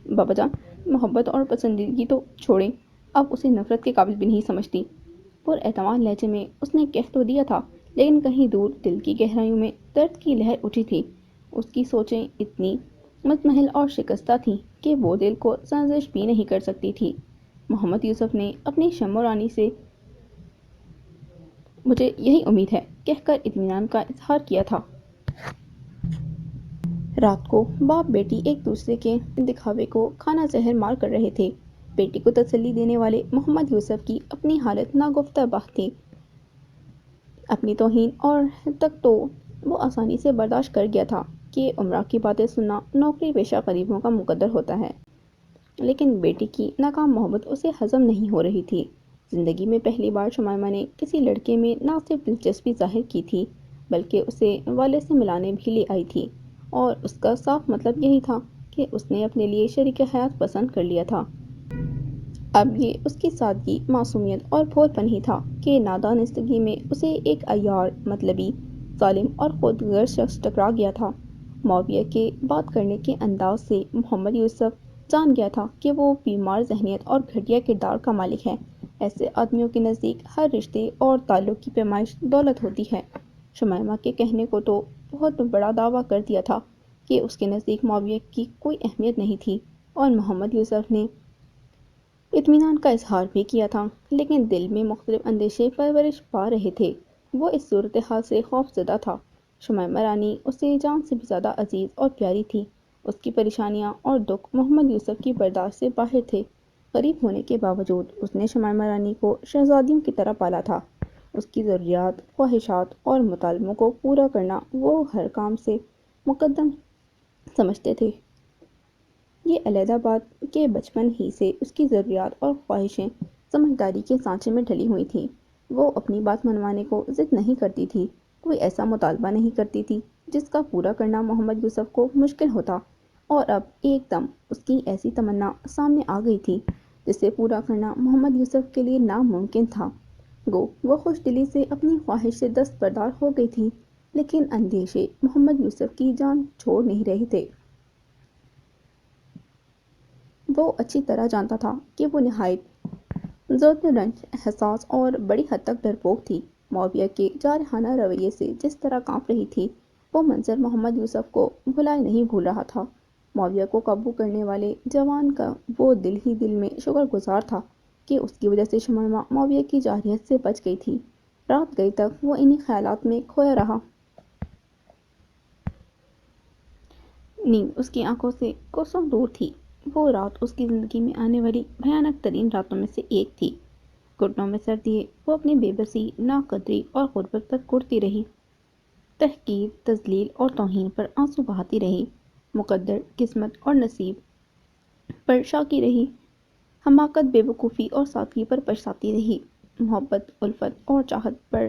بابا جان، محبت اور پسندیدگی تو چھوڑیں، اب اسے نفرت کے قابل بھی نہیں سمجھتی۔ پر اعتماد لہجے میں اس نے کہہ تو دیا تھا، لیکن کہیں دور دل کی گہرائیوں میں درد کی لہر اٹھی تھی۔ اس کی سوچیں اتنی مزمحل اور شکستہ تھیں کہ وہ دل کو سرزش بھی نہیں کر سکتی تھی۔ محمد یوسف نے اپنی شمع رانی سے مجھے یہی امید ہے کہہ کر اطمینان کا اظہار کیا تھا۔ رات کو باپ بیٹی ایک دوسرے کے دکھاوے کو کھانا زہر مار کر رہے تھے۔ بیٹی کو تسلی دینے والے محمد یوسف کی اپنی حالت ناگفتہ بات تھی۔ اپنی توہین اور تک تو وہ آسانی سے برداشت کر گیا تھا کہ عمرہ کی باتیں سننا نوکری پیشہ غریبوں کا مقدر ہوتا ہے، لیکن بیٹی کی ناکام محبت اسے ہضم نہیں ہو رہی تھی۔ زندگی میں پہلی بار شمائمہ نے کسی لڑکے میں نہ صرف دلچسپی ظاہر کی تھی بلکہ اسے والد سے ملانے بھی لے آئی تھی، اور اس کا صاف مطلب یہی تھا کہ اس نے اپنے لیے شریک حیات پسند کر لیا تھا۔ اب یہ اس کی سادگی، معصومیت اور بھول پن ہی تھا کہ نادانستگی میں اسے ایک عیار، مطلبی، ظالم اور خود غرض شخص ٹکرا گیا تھا۔ معاویہ کے بات کرنے کے انداز سے محمد یوسف جان گیا تھا کہ وہ بیمار ذہنیت اور گھٹیا کردار کا مالک ہے۔ ایسے آدمیوں کے نزدیک ہر رشتے اور تعلق کی پیمائش دولت ہوتی ہے۔ شمائمہ کے کہنے کو تو بہت بڑا دعویٰ کر دیا تھا کہ اس کے نزدیک معاویہ کی کوئی اہمیت نہیں تھی، اور محمد یوسف نے اطمینان کا اظہار بھی کیا تھا، لیکن دل میں مختلف اندیشے پرورش پا رہے تھے۔ وہ اس صورتحال سے خوف زدہ تھا۔ شمائمہ رانی اسے جان سے بھی زیادہ عزیز اور پیاری تھی۔ اس کی پریشانیاں اور دکھ محمد یوسف کی برداشت سے باہر تھے۔ غریب ہونے کے باوجود اس نے شمائمہ رانی کو شہزادیوں کی طرح پالا تھا۔ اس کی ضروریات، خواہشات اور مطالبوں کو پورا کرنا وہ ہر کام سے مقدم سمجھتے تھے۔ یہ علیحدہ بات کہ بچپن ہی سے اس کی ضروریات اور خواہشیں سمجھداری کے سانچے میں ڈھلی ہوئی تھیں۔ وہ اپنی بات منوانے کو ضد نہیں کرتی تھی، کوئی ایسا مطالبہ نہیں کرتی تھی جس کا پورا کرنا محمد یوسف کو مشکل ہوتا، اور اب ایک دم اس کی ایسی تمنا سامنے آ گئی تھی جسے پورا کرنا محمد یوسف کے لیے ناممکن تھا۔ گو وہ خوش دلی سے اپنی خواہش سے دستبردار ہو گئی تھی، لیکن اندیشے محمد یوسف کی جان چھوڑ نہیں رہے تھے۔ وہ اچھی طرح جانتا تھا کہ وہ نہایت ذوق رنج حساس اور بڑی حد تک ڈرپوک تھی۔ معاویہ کے جارحانہ رویے سے جس طرح کانپ رہی تھی، وہ منظر محمد یوسف کو بھلائے نہیں بھول رہا تھا۔ معاویہ کو قابو کرنے والے جوان کا وہ دل ہی دل میں شکر گزار تھا کہ اس کی وجہ سے شمائمہ معاویہ کی جارحیت سے بچ گئی تھی۔ رات گئی تک وہ انہی خیالات میں کھویا رہا۔ نیند اس کی آنکھوں سے کوسوں دور تھی۔ وہ رات اس کی زندگی میں آنے والی بھیانک ترین راتوں میں سے ایک تھی۔ گھٹنوں میں سر دیے وہ اپنی بے بسی، ناقدری اور غربت پر کڑتی رہی۔ تحقیر، تذلیل اور توہین پر آنسو بہاتی رہی۔ مقدر، قسمت اور نصیب پر شاکی رہی۔ حماقت، بے وقوفی اور سادگی پر پچھتاتی رہی۔ محبت، الفت اور چاہت پر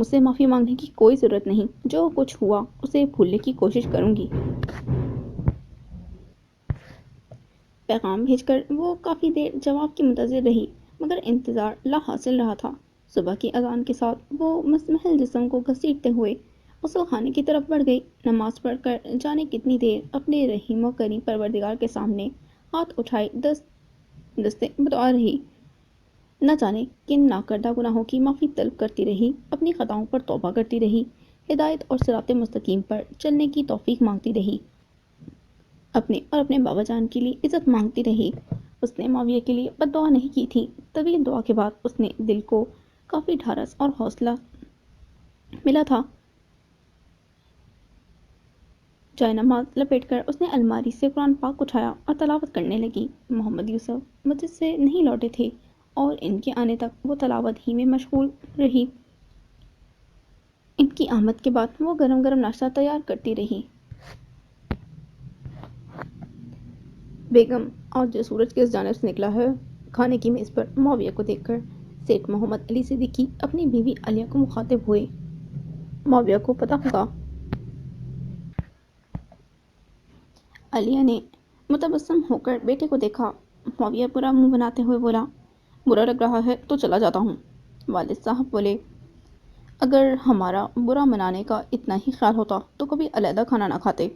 مجھ سے معافی مانگنے کی کوئی ضرورت نہیں، جو کچھ ہوا اسے بھولنے کی کوشش کروں گی۔ پیغام بھیج کر وہ کافی دیر جواب کی منتظر رہی، مگر انتظار لا حاصل رہا تھا۔ صبح کی اذان کے ساتھ وہ مزمحل جسم کو گھسیٹتے ہوئے غسل خانے کی طرف بڑھ گئی۔ نماز پڑھ کر جانے کتنی دیر اپنے رحیم و کریم پروردگار کے سامنے ہاتھ اٹھائے دستے بدعا رہی، نہ جانے کن ناکردہ گناہوں کی معافی طلب کرتی رہی، اپنی خطاؤں پر توبہ کرتی رہی، ہدایت اور صراط مستقیم پر چلنے کی توفیق مانگتی رہی، اپنے اور اپنے بابا جان کے لیے عزت مانگتی رہی۔ اس نے معاویہ کے لیے بد دعا نہیں کی تھی۔ طویل دعا کے بعد اس نے دل کو کافی ڈھارس اور حوصلہ ملا تھا۔ جائے نماز لپیٹ کر اس نے الماری سے قرآن پاک اٹھایا اور تلاوت کرنے لگی۔ محمد یوسف مسجد سے نہیں لوٹے تھے اور ان کے آنے تک وہ تلاوت ہی میں مشغول رہی۔ ان کی آمد کے بعد وہ گرم گرم ناشتہ تیار کرتی رہی۔ بیگم، آج جو سورج کس جانب سے نکلا ہے؟ کھانے کی میز پر معاویہ کو دیکھ کر سیٹھ محمد علی صدیقی اپنی بیوی عالیہ کو مخاطب ہوئے۔ معاویہ کو پتہ ہوگا۔ عالیہ نے متبسم ہو کر بیٹے کو دیکھا۔ معاویہ برا منہ بناتے ہوئے بولا، برا لگ رہا ہے تو چلا جاتا ہوں۔ والد صاحب بولے، اگر ہمارا برا منانے کا اتنا ہی خیال ہوتا تو کبھی علیحدہ کھانا نہ کھاتے۔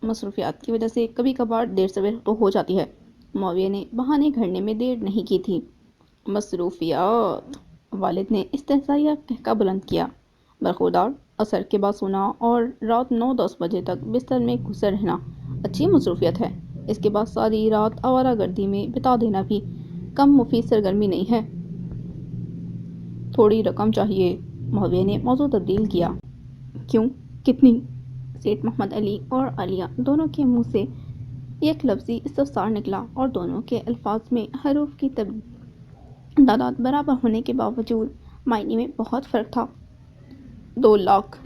مصروفیات کی وجہ سے کبھی کبھار دیر سویر تو ہو جاتی ہے۔ معاویہ نے بہانے گھڑنے میں دیر نہیں کی تھی۔ مصروفیات! والد نے استحضائیہ قہقہ بلند کیا۔ برخوردار، عصر کے بعد سونا اور رات 9-10 بجے تک بستر میں گھسے رہنا اچھی مصروفیت ہے۔ اس کے بعد ساری رات آوارہ گردی میں بتا دینا بھی کم مفید سرگرمی نہیں ہے۔ تھوڑی رقم چاہیے۔ معاویہ نے موضوع تبدیل کیا۔ کیوں؟ کتنی؟ سیٹھ محمد علی اور عالیہ دونوں کے منہ سے یک لفظی استفسار نکلا اور دونوں کے الفاظ میں حروف کی تعداد برابر ہونے کے باوجود معنی میں بہت فرق تھا۔ 2 لاکھ۔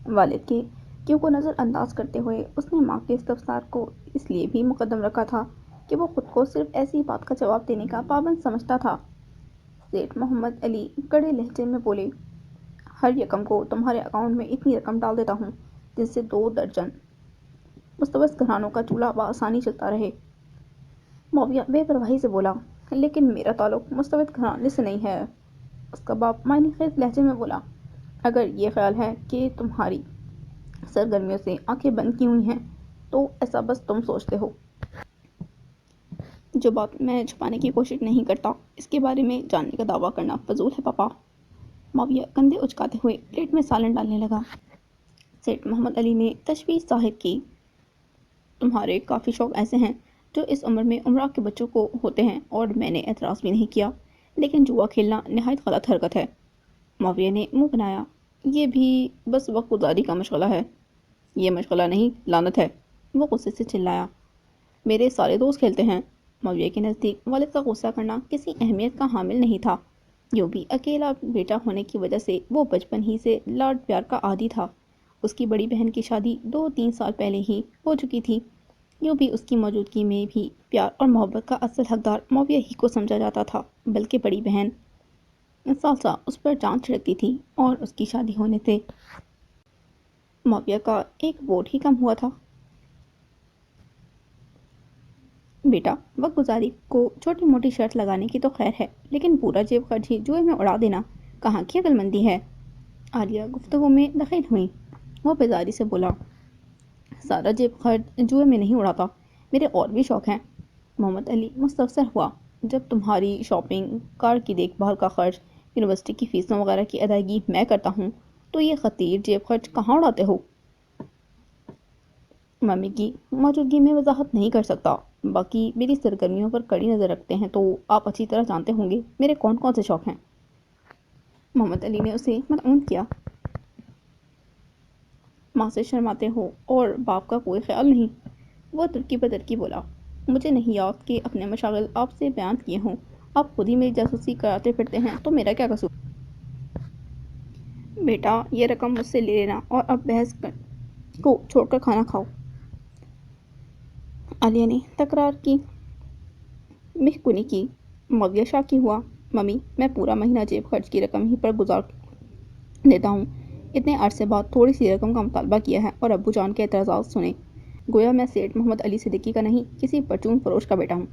والد کے کیوں کو نظر انداز کرتے ہوئے اس نے ماں کے استفسار کو اس لیے بھی مقدم رکھا تھا کہ وہ خود کو صرف ایسی بات کا جواب دینے کا پابند سمجھتا تھا۔ سیٹھ محمد علی کڑے لہجے میں بولے، ہر یکم کو تمہارے اکاؤنٹ میں اتنی رقم ڈال دیتا ہوں جن سے 2 درجن مستبد گھرانوں کا چولہا بآسانی چلتا رہے۔ معاویہ بے پرواہی سے بولا، لیکن میرا تعلق مستبد گھرانے سے نہیں ہے۔ اس کا باپ معنی خیز لہجے میں بولا، اگر یہ خیال ہے کہ تمہاری سرگرمیوں سے آنکھیں بند کی ہوئی ہیں تو ایسا بس تم سوچتے ہو۔ جو بات میں چھپانے کی کوشش نہیں کرتا، اس کے بارے میں جاننے کا دعویٰ کرنا فضول ہے پاپا۔ معاویہ کندھے اچکاتے ہوئے پلیٹ میں سالن ڈالنے لگا۔ سیٹھ محمد علی نے تشویش ظاہر کی، تمہارے کافی شوق ایسے ہیں جو اس عمر میں عمرہ کے بچوں کو ہوتے ہیں اور میں نے اعتراض بھی نہیں کیا، لیکن جوا کھیلنا نہایت غلط حرکت ہے۔ معاویہ نے منہ بنایا، یہ بھی بس وقت گزاری کا مشغلہ ہے۔ یہ مشغلہ نہیں، لعنت ہے۔ وہ غصے سے چلایا، میرے سارے دوست کھیلتے ہیں۔ معاویہ کے نزدیک والد کا غصہ کرنا کسی اہمیت کا حامل نہیں تھا، یوں بھی اکیلا بیٹا ہونے کی وجہ سے وہ بچپن ہی سے لاڈ پیار کا عادی تھا۔ اس کی بڑی بہن کی شادی 2-3 سال پہلے ہی ہو چکی تھی، یوں بھی اس کی موجودگی میں بھی پیار اور محبت کا اصل حقدار معاویہ ہی کو سمجھا جاتا تھا، بلکہ بڑی بہن سال سال اس پر جان چھڑکتی تھی اور اس کی شادی ہونے سے معاویہ کا ایک ووٹ ہی کم ہوا تھا۔ بیٹا، وقت گزاری کو چھوٹی موٹی شرط لگانے کی تو خیر ہے، لیکن پورا جیب خرچ ہی جوئے میں اڑا دینا کہاں کی عقل مندی ہے؟ عالیہ گفتگو میں دخیل ہوئی۔ وہ بیزاری سے بولا، سارا جیب خرچ جوئے میں نہیں اڑاتا، میرے اور بھی شوق ہیں۔ محمد علی مستفسر ہوا، جب تمہاری شاپنگ، کار کی دیکھ بھال کا خرچ، یونیورسٹی کی فیسوں وغیرہ کی ادائیگی میں کرتا ہوں تو یہ خطیر جیب خرچ کہاں اڑاتے ہو؟ ممی کی موجودگی میں وضاحت نہیں کر سکتا، باقی میری سرگرمیوں پر کڑی نظر رکھتے ہیں تو آپ اچھی طرح جانتے ہوں گے میرے کون کون سے شوق ہیں۔ محمد علی نے اسے مطعون کیا، ماں سے شرماتے ہو اور باپ کا کوئی خیال نہیں؟ وہ ترکی بدرکی بولا، مجھے نہیں یاد کہ اپنے مشاغل آپ سے بیان کیے ہوں، آپ خود ہی میری جاسوسی کراتے پھرتے ہیں تو میرا کیا قصور؟ بیٹا، یہ رقم مجھ سے لے لینا اور اب بحث کو چھوڑ کر کھانا کھاؤ۔ عالیہ نے تکرار کی محکونی کی۔ معاویہ شاکی ہوا، ممی، میں پورا مہینہ جیب خرچ کی رقم ہی پر گزار دیتا ہوں۔ اتنے عرصے بعد تھوڑی سی رقم کا مطالبہ کیا ہے اور ابو جان کے اعتراضات سنے۔ گویا میں سیٹھ محمد علی صدیقی کا نہیں، کسی پرچون فروش کا بیٹا ہوں۔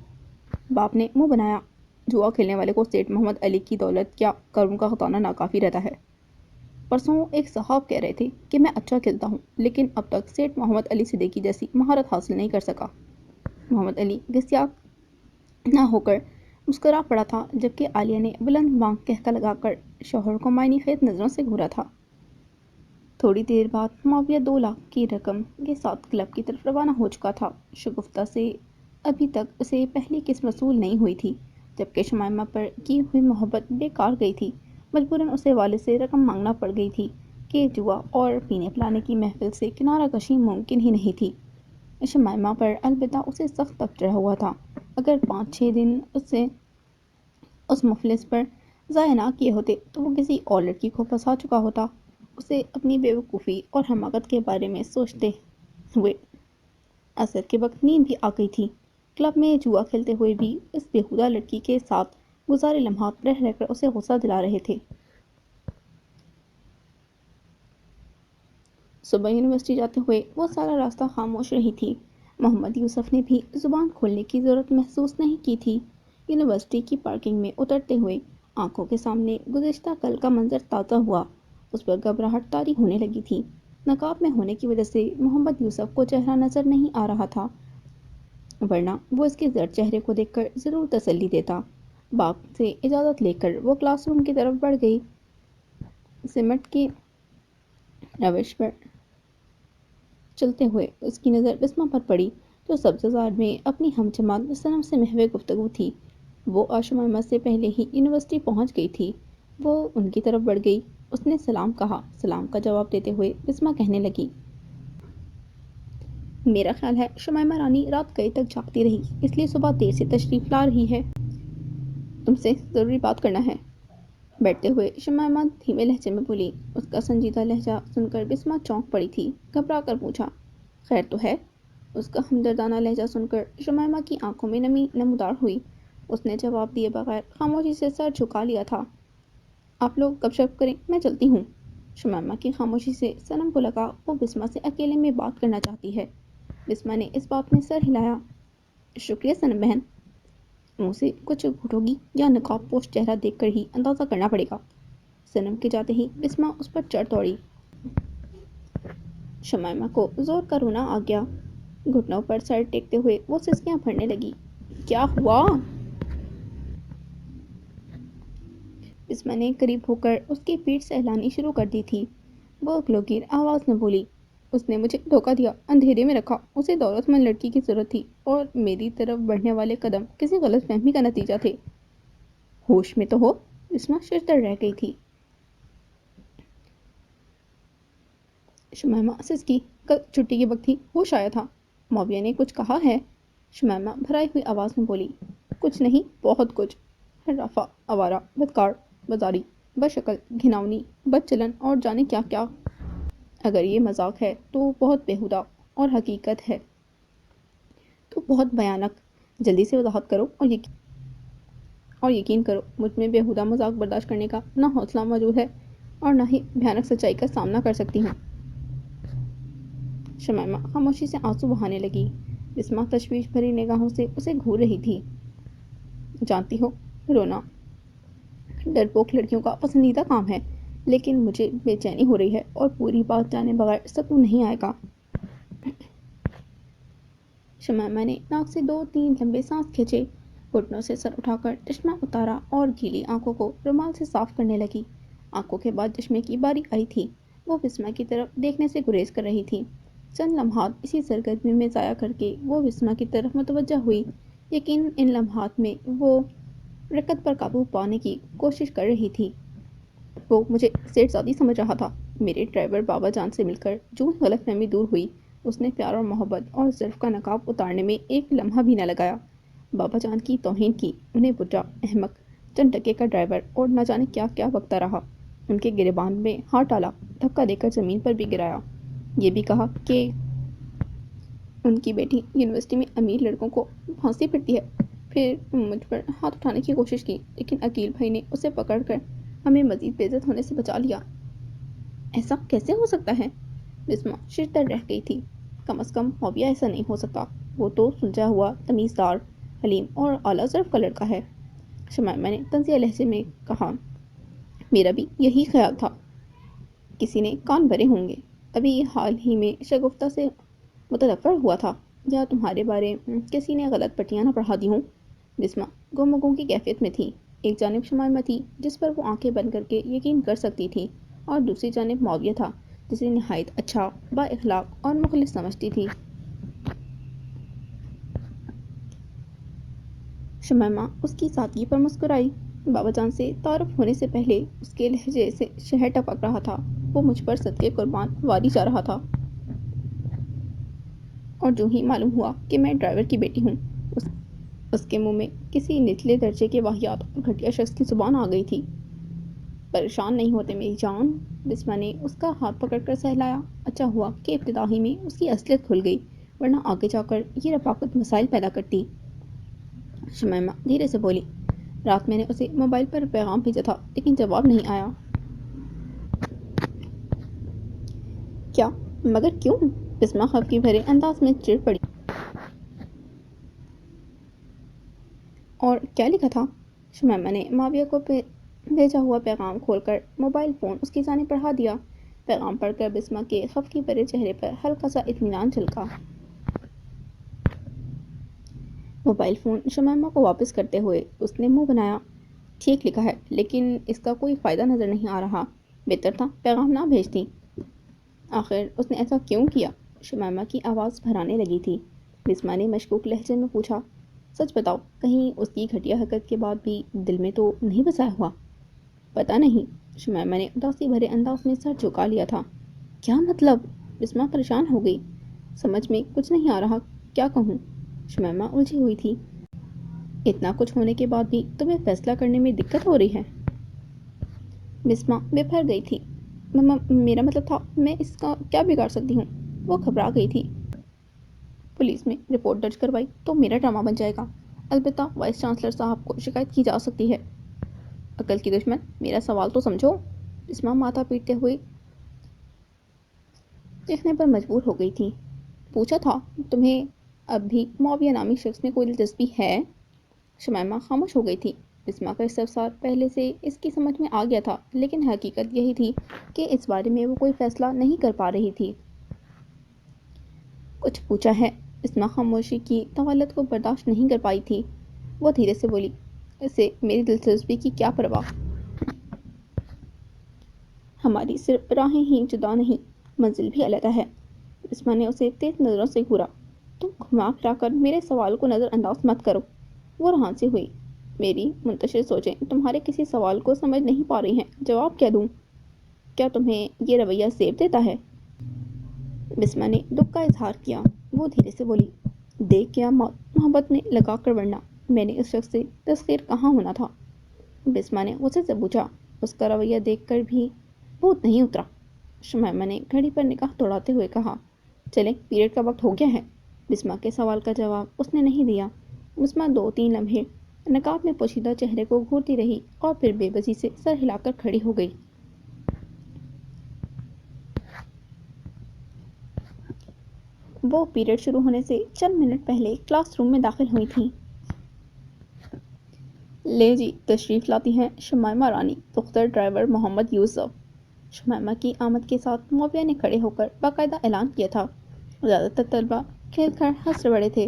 باپ نے منہ بنایا۔ جوا کھیلنے والے کو سیٹھ محمد علی کی دولت کیا کروں کا خزانہ ناکافی رہتا ہے۔ پرسوں ایک صاحب کہہ رہے تھے کہ میں اچھا کھیلتا ہوں، لیکن اب تک سیٹھ محمد علی صدیقی جیسی مہارت حاصل نہیں کر سکا۔ محمد علی گھسیا نہ ہو کر مسکرا پڑا تھا، جبکہ عالیہ نے بلند بانگ کہکا لگا کر شوہر کو معنی خیز نظروں سے گھورا تھا۔ تھوڑی دیر بعد معاویہ 2 لاکھ کی رقم کے ساتھ کلب کی طرف روانہ ہو چکا تھا۔ شگفتہ سے ابھی تک اسے پہلی قسط وصول نہیں ہوئی تھی، جبکہ شمائمہ پر کی ہوئی محبت بیکار گئی تھی۔ مجبوراً اسے والد سے رقم مانگنا پڑ گئی تھی کہ جوا اور پینے پلانے کی محفل سے کنارہ کشی ممکن ہی نہیں تھی۔ شمائمہ پر البتہ اسے سخت تب چڑھا ہوا تھا۔ اگر 5-6 دن اسے اس مفلس پر ضائع نہ کیے ہوتے تو وہ کسی اور لڑکی کو پھنسا چکا ہوتا۔ اسے اپنی بے وقوفی اور حماقت کے بارے میں سوچتے ہوئے عصر کے وقت نیند بھی آ گئی تھی۔ کلب میں جوا کھیلتے ہوئے بھی اس بیہودہ لڑکی کے ساتھ گزارے لمحات رہ رہ کر اسے غصہ دلا رہے تھے۔ صبح یونیورسٹی جاتے ہوئے وہ سارا راستہ خاموش رہی تھی۔ محمد یوسف نے بھی زبان کھولنے کی ضرورت محسوس نہیں کی تھی۔ یونیورسٹی کی پارکنگ میں اترتے ہوئے آنکھوں کے سامنے گزشتہ کل کا منظر تازہ ہوا۔ اس پر گھبراہٹ طاری ہونے لگی تھی۔ نقاب میں ہونے کی وجہ سے محمد یوسف کو چہرہ نظر نہیں آ رہا تھا، ورنہ وہ اس کے زرد چہرے کو دیکھ کر ضرور تسلی دیتا۔ باپ سے اجازت لے کر وہ کلاس روم کی طرف بڑھ گئی۔ سمٹ کی روش پر چلتے ہوئے اس کی نظر بسمہ پر پڑی، جو سبززار میں اپنی ہم جماعت صنم سے محو گفتگو تھی۔ وہ شمائمہ سے پہلے ہی یونیورسٹی پہنچ گئی تھی۔ وہ ان کی طرف بڑھ گئی۔ اس نے سلام کہا۔ سلام کا جواب دیتے ہوئے بسمہ کہنے لگی، میرا خیال ہے شمائمہ رانی رات کئی تک جاگتی رہی، اس لیے صبح دیر سے تشریف لا رہی ہے۔ تم سے ضروری بات کرنا ہے۔ بیٹھتے ہوئے شمائمہ دھیمے لہجے میں بولی۔ اس کا سنجیدہ لہجہ سن کر بسمہ چونک پڑی تھی۔ گھبرا کر پوچھا، خیر تو ہے؟ اس کا ہمدردانہ لہجہ سن کر شمائمہ کی آنکھوں میں نمی نمودار ہوئی۔ اس نے جواب دیے بغیر خاموشی سے سر جھکا لیا تھا۔ آپ لوگ گپ شپ کریں، میں چلتی ہوں۔ شمائمہ کی خاموشی سے صنم کو لگا وہ بسمہ سے اکیلے میں بات کرنا چاہتی ہے۔ بسمہ نے اس بات میں سر ہلایا۔ شکریہ صنم بہن، منہ سے کچھ گھٹو گی یا نقاب پوش چہرہ دیکھ کر ہی اندازہ کرنا پڑے گا۔ صنم کے جاتے ہی بسمہ اس پر چڑھ دوڑی۔ شمائمہ کو زور کا رونا آ گیا۔ گھٹنوں پر سر ٹیکتے ہوئے وہ سسکیاں بھرنے لگی۔ کیا ہوا؟ بسمہ نے قریب ہو کر اس کی پیٹھ سہلانی شروع کر دی تھی۔ وہ گلوگیر آواز میں بولی، اس نے مجھے دھوکہ دیا، اندھیرے میں رکھا۔ اسے دولت مند لڑکی کی ضرورت تھی اور میری طرف بڑھنے والے قدم کسی غلط فہمی کا نتیجہ تھے۔ ہوش میں تو ہو؟ بسمہ ششدر رہ گئی تھی۔ شمائمہ سسکی، کل چھٹی کے وقت ہی ہوش آیا تھا۔ معاویہ نے کچھ کہا ہے؟ شمائمہ بھرائی ہوئی آواز میں بولی، کچھ نہیں، بہت کچھ۔ حرافہ، آوارہ، بدکار، بازاری، بدشکل، گھناؤنی، بد چلن اور جانے کیا کیا۔ اگر یہ مذاق ہے تو بہت بیہودہ، اور حقیقت ہے تو بہت بھیانک۔ جلدی سے وضاحت کرو اور یقین کرو مجھ میں بیہودہ مذاق برداشت کرنے کا نہ حوصلہ موجود ہے اور نہ ہی بھیانک سچائی کا سامنا کر سکتی ہوں۔ شمائمہ خاموشی سے آنسو بہانے لگی۔ بسمہ تشویش بھری نگاہوں سے اسے گھور رہی تھی۔ جانتی ہو، رونا ڈرپوک لڑکیوں کا پسندیدہ کام ہے، لیکن مجھے بے چینی ہو رہی ہے اور پوری بات جانے بغیر سکون نہیں آئے گا۔ شمائمہ نے ناک سے 2-3 لمبے سانس کھینچے، گھٹنوں سے سر اٹھا کر چشمہ اتارا اور گیلی آنکھوں کو رومال سے صاف کرنے لگی۔ آنکھوں کے بعد چشمے کی باری آئی تھی۔ وہ بسمہ کی طرف دیکھنے سے گریز کر رہی تھی۔ چند لمحات اسی سرگرمی میں ضائع کر کے وہ بسمہ کی طرف متوجہ ہوئی۔ یقیناً ان لمحات میں وہ رکت پر قابو پانے کی کوشش کر رہی تھی۔ وہ مجھے سیٹھ زادی سمجھ رہا تھا۔ میرے ڈرائیور بابا جان سے مل کر جو غلط فہمی دور ہوئی، اس نے پیار اور محبت اور ظرف کا نقاب اتارنے میں ایک لمحہ بھی نہ لگایا۔ بابا جان کی توہین کی، انہیں بڈھا، احمق، چند ٹکے کا ڈرائیور اور نہ جانے کیا کیا بکتا رہا۔ ان کے گریبان میں ہاتھ ڈالا، دھکا دے کر زمین پر بھی گرایا۔ یہ بھی کہا کہ ان کی بیٹی یونیورسٹی میں امیر لڑکوں کو پھانسی پھرتی ہے، پھر مجھ پر ہاتھ اٹھانے کی کوشش کی، لیکن عقیل بھائی نے اسے پکڑ کر ہمیں مزید بے عزت ہونے سے بچا لیا۔ ایسا کیسے ہو سکتا ہے؟ بسما شرتر رہ گئی تھی۔ کم از کم مویہ ایسا نہیں ہو سکتا، وہ تو سلجھا ہوا، تمیزدار، حلیم اور اعلیٰ ظرف کا لڑکا ہے۔ شمائمہ نے طنزیہ لہجے میں کہا، میرا بھی یہی خیال تھا، کسی نے کان بھرے ہوں گے، ابھی حال ہی میں شگفتہ سے متنفر ہوا تھا، یا تمہارے بارے کسی نے غلط پٹیاں نہ پڑھا دی ہوں۔ بسما گم و گم کی کیفیت میں تھی۔ ایک جانب شمائمہ تھی جس پر وہ آنکھیں بند کر کے یقین کر سکتی تھی، اور دوسری جانب معاویہ تھا جسے نہایت اچھا، با اخلاق اور مخلص سمجھتی تھی۔ شمائمہ اس کی سادگی پر مسکرائی۔ بابا جان سے تعارف ہونے سے پہلے اس کے لہجے سے شہد ٹپک رہا تھا۔ وہ مجھ پر صدقے قربان واری جا رہا تھا، اور جو ہی معلوم ہوا کہ میں ڈرائیور کی بیٹی ہوں، اس کے منہ میں کسی نچلے درجے کے واہیات اور گھٹیا شخص کی زبان آ گئی تھی۔ پریشان نہیں ہوتے میری جان، بسما نے اس کا ہاتھ پکڑ کر سہلایا۔ اچھا ہوا کہ ابتدا ہی میں اس کی اصلیت کھل گئی، ورنہ آگے جا کر یہ رفاقت مسائل پیدا کرتی۔ شمائمہ دھیرے سے بولی، رات میں نے اسے موبائل پر پیغام بھیجا تھا، لیکن جواب نہیں آیا۔ کیا؟ مگر کیوں؟ بسما خفگی بھرے انداز میں چڑ پڑی۔ اور کیا لکھا تھا؟ شمائمہ نے معاویہ کو بھیجا ہوا پیغام کھول کر موبائل فون اس کی جانب بڑھا دیا۔ پیغام پڑھ کر بسما کے خفگی بھرے چہرے پر ہلکا سا اطمینان جھلکا۔ موبائل فون شمائمہ کو واپس کرتے ہوئے اس نے منہ بنایا، ٹھیک لکھا ہے، لیکن اس کا کوئی فائدہ نظر نہیں آ رہا، بہتر تھا پیغام نہ بھیجتی۔ آخر اس نے ایسا کیوں کیا؟ شمائمہ کی آواز بھرانے لگی تھی۔ بسما نے مشکوک لہجے میں پوچھا، سچ بتاؤ، کہیں اس کی گھٹیا حرکت کے بعد بھی دل میں تو نہیں بسایا ہوا؟ پتہ نہیں، شمائمہ نے اداسی بھرے انداز میں سر جھکا لیا تھا۔ کیا مطلب؟ بسما پریشان ہو گئی، سمجھ میں کچھ نہیں آ رہا، کیا کہوں؟ شمائمہ الجھی ہوئی تھی۔ اتنا کچھ ہونے کے بعد بھی تمہیں فیصلہ کرنے میں دقت ہو رہی ہے؟ بسما بے پھر گئی تھی۔ میرا مطلب تھا، میں اس کا کیا بگاڑ سکتی ہوں؟ وہ گھبرا گئی تھی۔ پولیس میں رپورٹ درج کروائی تو میرا ڈرامہ بن جائے گا، البتہ وائس چانسلر صاحب کو شکایت کی جا سکتی ہے۔ عقل کی دشمن، میرا سوال تو سمجھو۔ بسما ماتھا پیٹتے ہوئے چیخنے پر مجبور ہو گئی تھی۔ پوچھا تھا، تمہیں اب بھی معاویہ نامی شخص میں کوئی دلچسپی ہے؟ شمائمہ خاموش ہو گئی تھی۔ بسما کا استفسار پہلے سے اس کی سمجھ میں آ گیا تھا، لیکن حقیقت یہی تھی کہ اس بارے میں وہ کوئی فیصلہ نہیں کر پا رہی تھی۔ کچھ پوچھا ہے؟ بسما خاموشی کی طوالت کو برداشت نہیں کر پائی تھی۔ وہ دھیرے سے بولی، اسے میری دلچسپی کی کیا پرواہ؟ ہماری صرف راہیں ہی جدا نہیں، منزل بھی علیحدہ ہے۔ بسما نے اسے تیز نظروں سے گھورا۔ تم گھما پھرا کر میرے سوال کو نظر انداز مت کرو۔ وہ رہان سی ہوئی۔ میری منتشر سوچیں تمہارے کسی سوال کو سمجھ نہیں پا رہی ہیں، جواب کیا دوں؟ کیا تمہیں یہ رویہ زیب دیتا ہے؟ بسما نے دکھ کا اظہار کیا۔ وہ دھیرے سے بولی، دیکھ کیا محبت میں لگا کر ورنہ میں نے اس شخص سے تسخیر کہاں ہونا تھا؟ بسما نے غصے سے پوچھا۔ اس کا رویہ دیکھ کر بھی بھوت نہیں اترا۔ شمائمہ نے گھڑی پر نگاہ دوڑاتے ہوئے کہا، چلیں، پیریڈ کا وقت ہو گیا ہے۔ بسما کے سوال کا جواب اس نے نہیں دیا۔ بسما 2-3 لمحے نقاب میں پوشیدہ چہرے کو گھورتی رہی، اور پھر بے بسی سے سر ہلا کر کھڑی ہو گئی۔ وہ پیریڈ شروع ہونے سے چند منٹ پہلے کلاس روم میں داخل ہوئی تھیں۔ لے جی، تشریف لاتی ہیں شمائمہ رانی، دختر ڈرائیور محمد یوسف۔ شمائمہ کی آمد کے ساتھ معاویہ نے کھڑے ہو کر باقاعدہ اعلان کیا تھا۔ زیادہ تر طلبہ کھیل کر ہنس پڑے تھے۔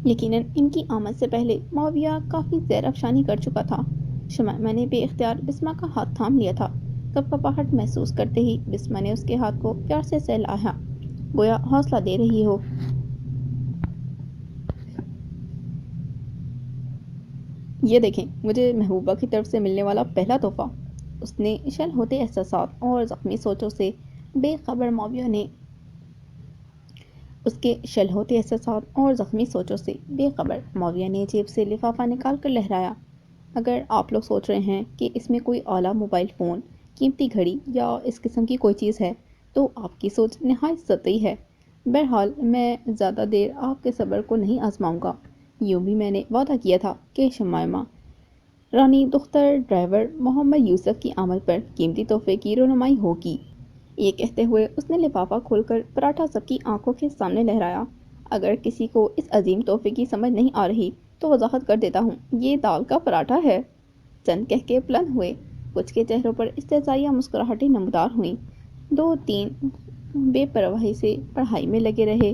یقیناً ان کی آمد سے پہلے معاویہ کافی زیر افشانی کر چکا تھا۔ شمائمہ نے بے اختیار بسما کا ہاتھ تھام لیا تھا۔ کپکپاہٹ محسوس کرتے ہی بسما نے اس کے ہاتھ کو پیار سے سہلایا، گویا حوصلہ دے رہی ہو۔ یہ دیکھیں، مجھے محبوبہ کی طرف سے ملنے والا پہلا تحفہ۔ اس نے شل ہوتے احساسات اور زخمی سوچوں سے بے خبر معاویہ نے جیب سے لفافہ نکال کر لہرایا۔ اگر آپ لوگ سوچ رہے ہیں کہ اس میں کوئی اعلیٰ موبائل فون، قیمتی گھڑی یا اس قسم کی کوئی چیز ہے، تو آپ کی سوچ نہایت سطحی ہے۔ بہرحال میں زیادہ دیر آپ کے صبر کو نہیں آزماؤں گا۔ یوں بھی میں نے وعدہ کیا تھا کہ شمائمہ رانی دختر ڈرائیور محمد یوسف کی آمد پر قیمتی تحفے کی رونمائی ہوگی۔ یہ کہتے ہوئے اس نے لفافہ کھول کر پراٹھا سب کی آنکھوں کے سامنے لہرایا۔ اگر کسی کو اس عظیم تحفے کی سمجھ نہیں آ رہی تو وضاحت کر دیتا ہوں، یہ دال کا پراٹھا ہے۔ چند کہہ کے بلند ہوئے۔ کچھ کے چہروں پر استہزائیہ مسکراہٹیں نمودار ہوئیں۔ دو تین بے پرواہی سے پڑھائی میں لگے رہے،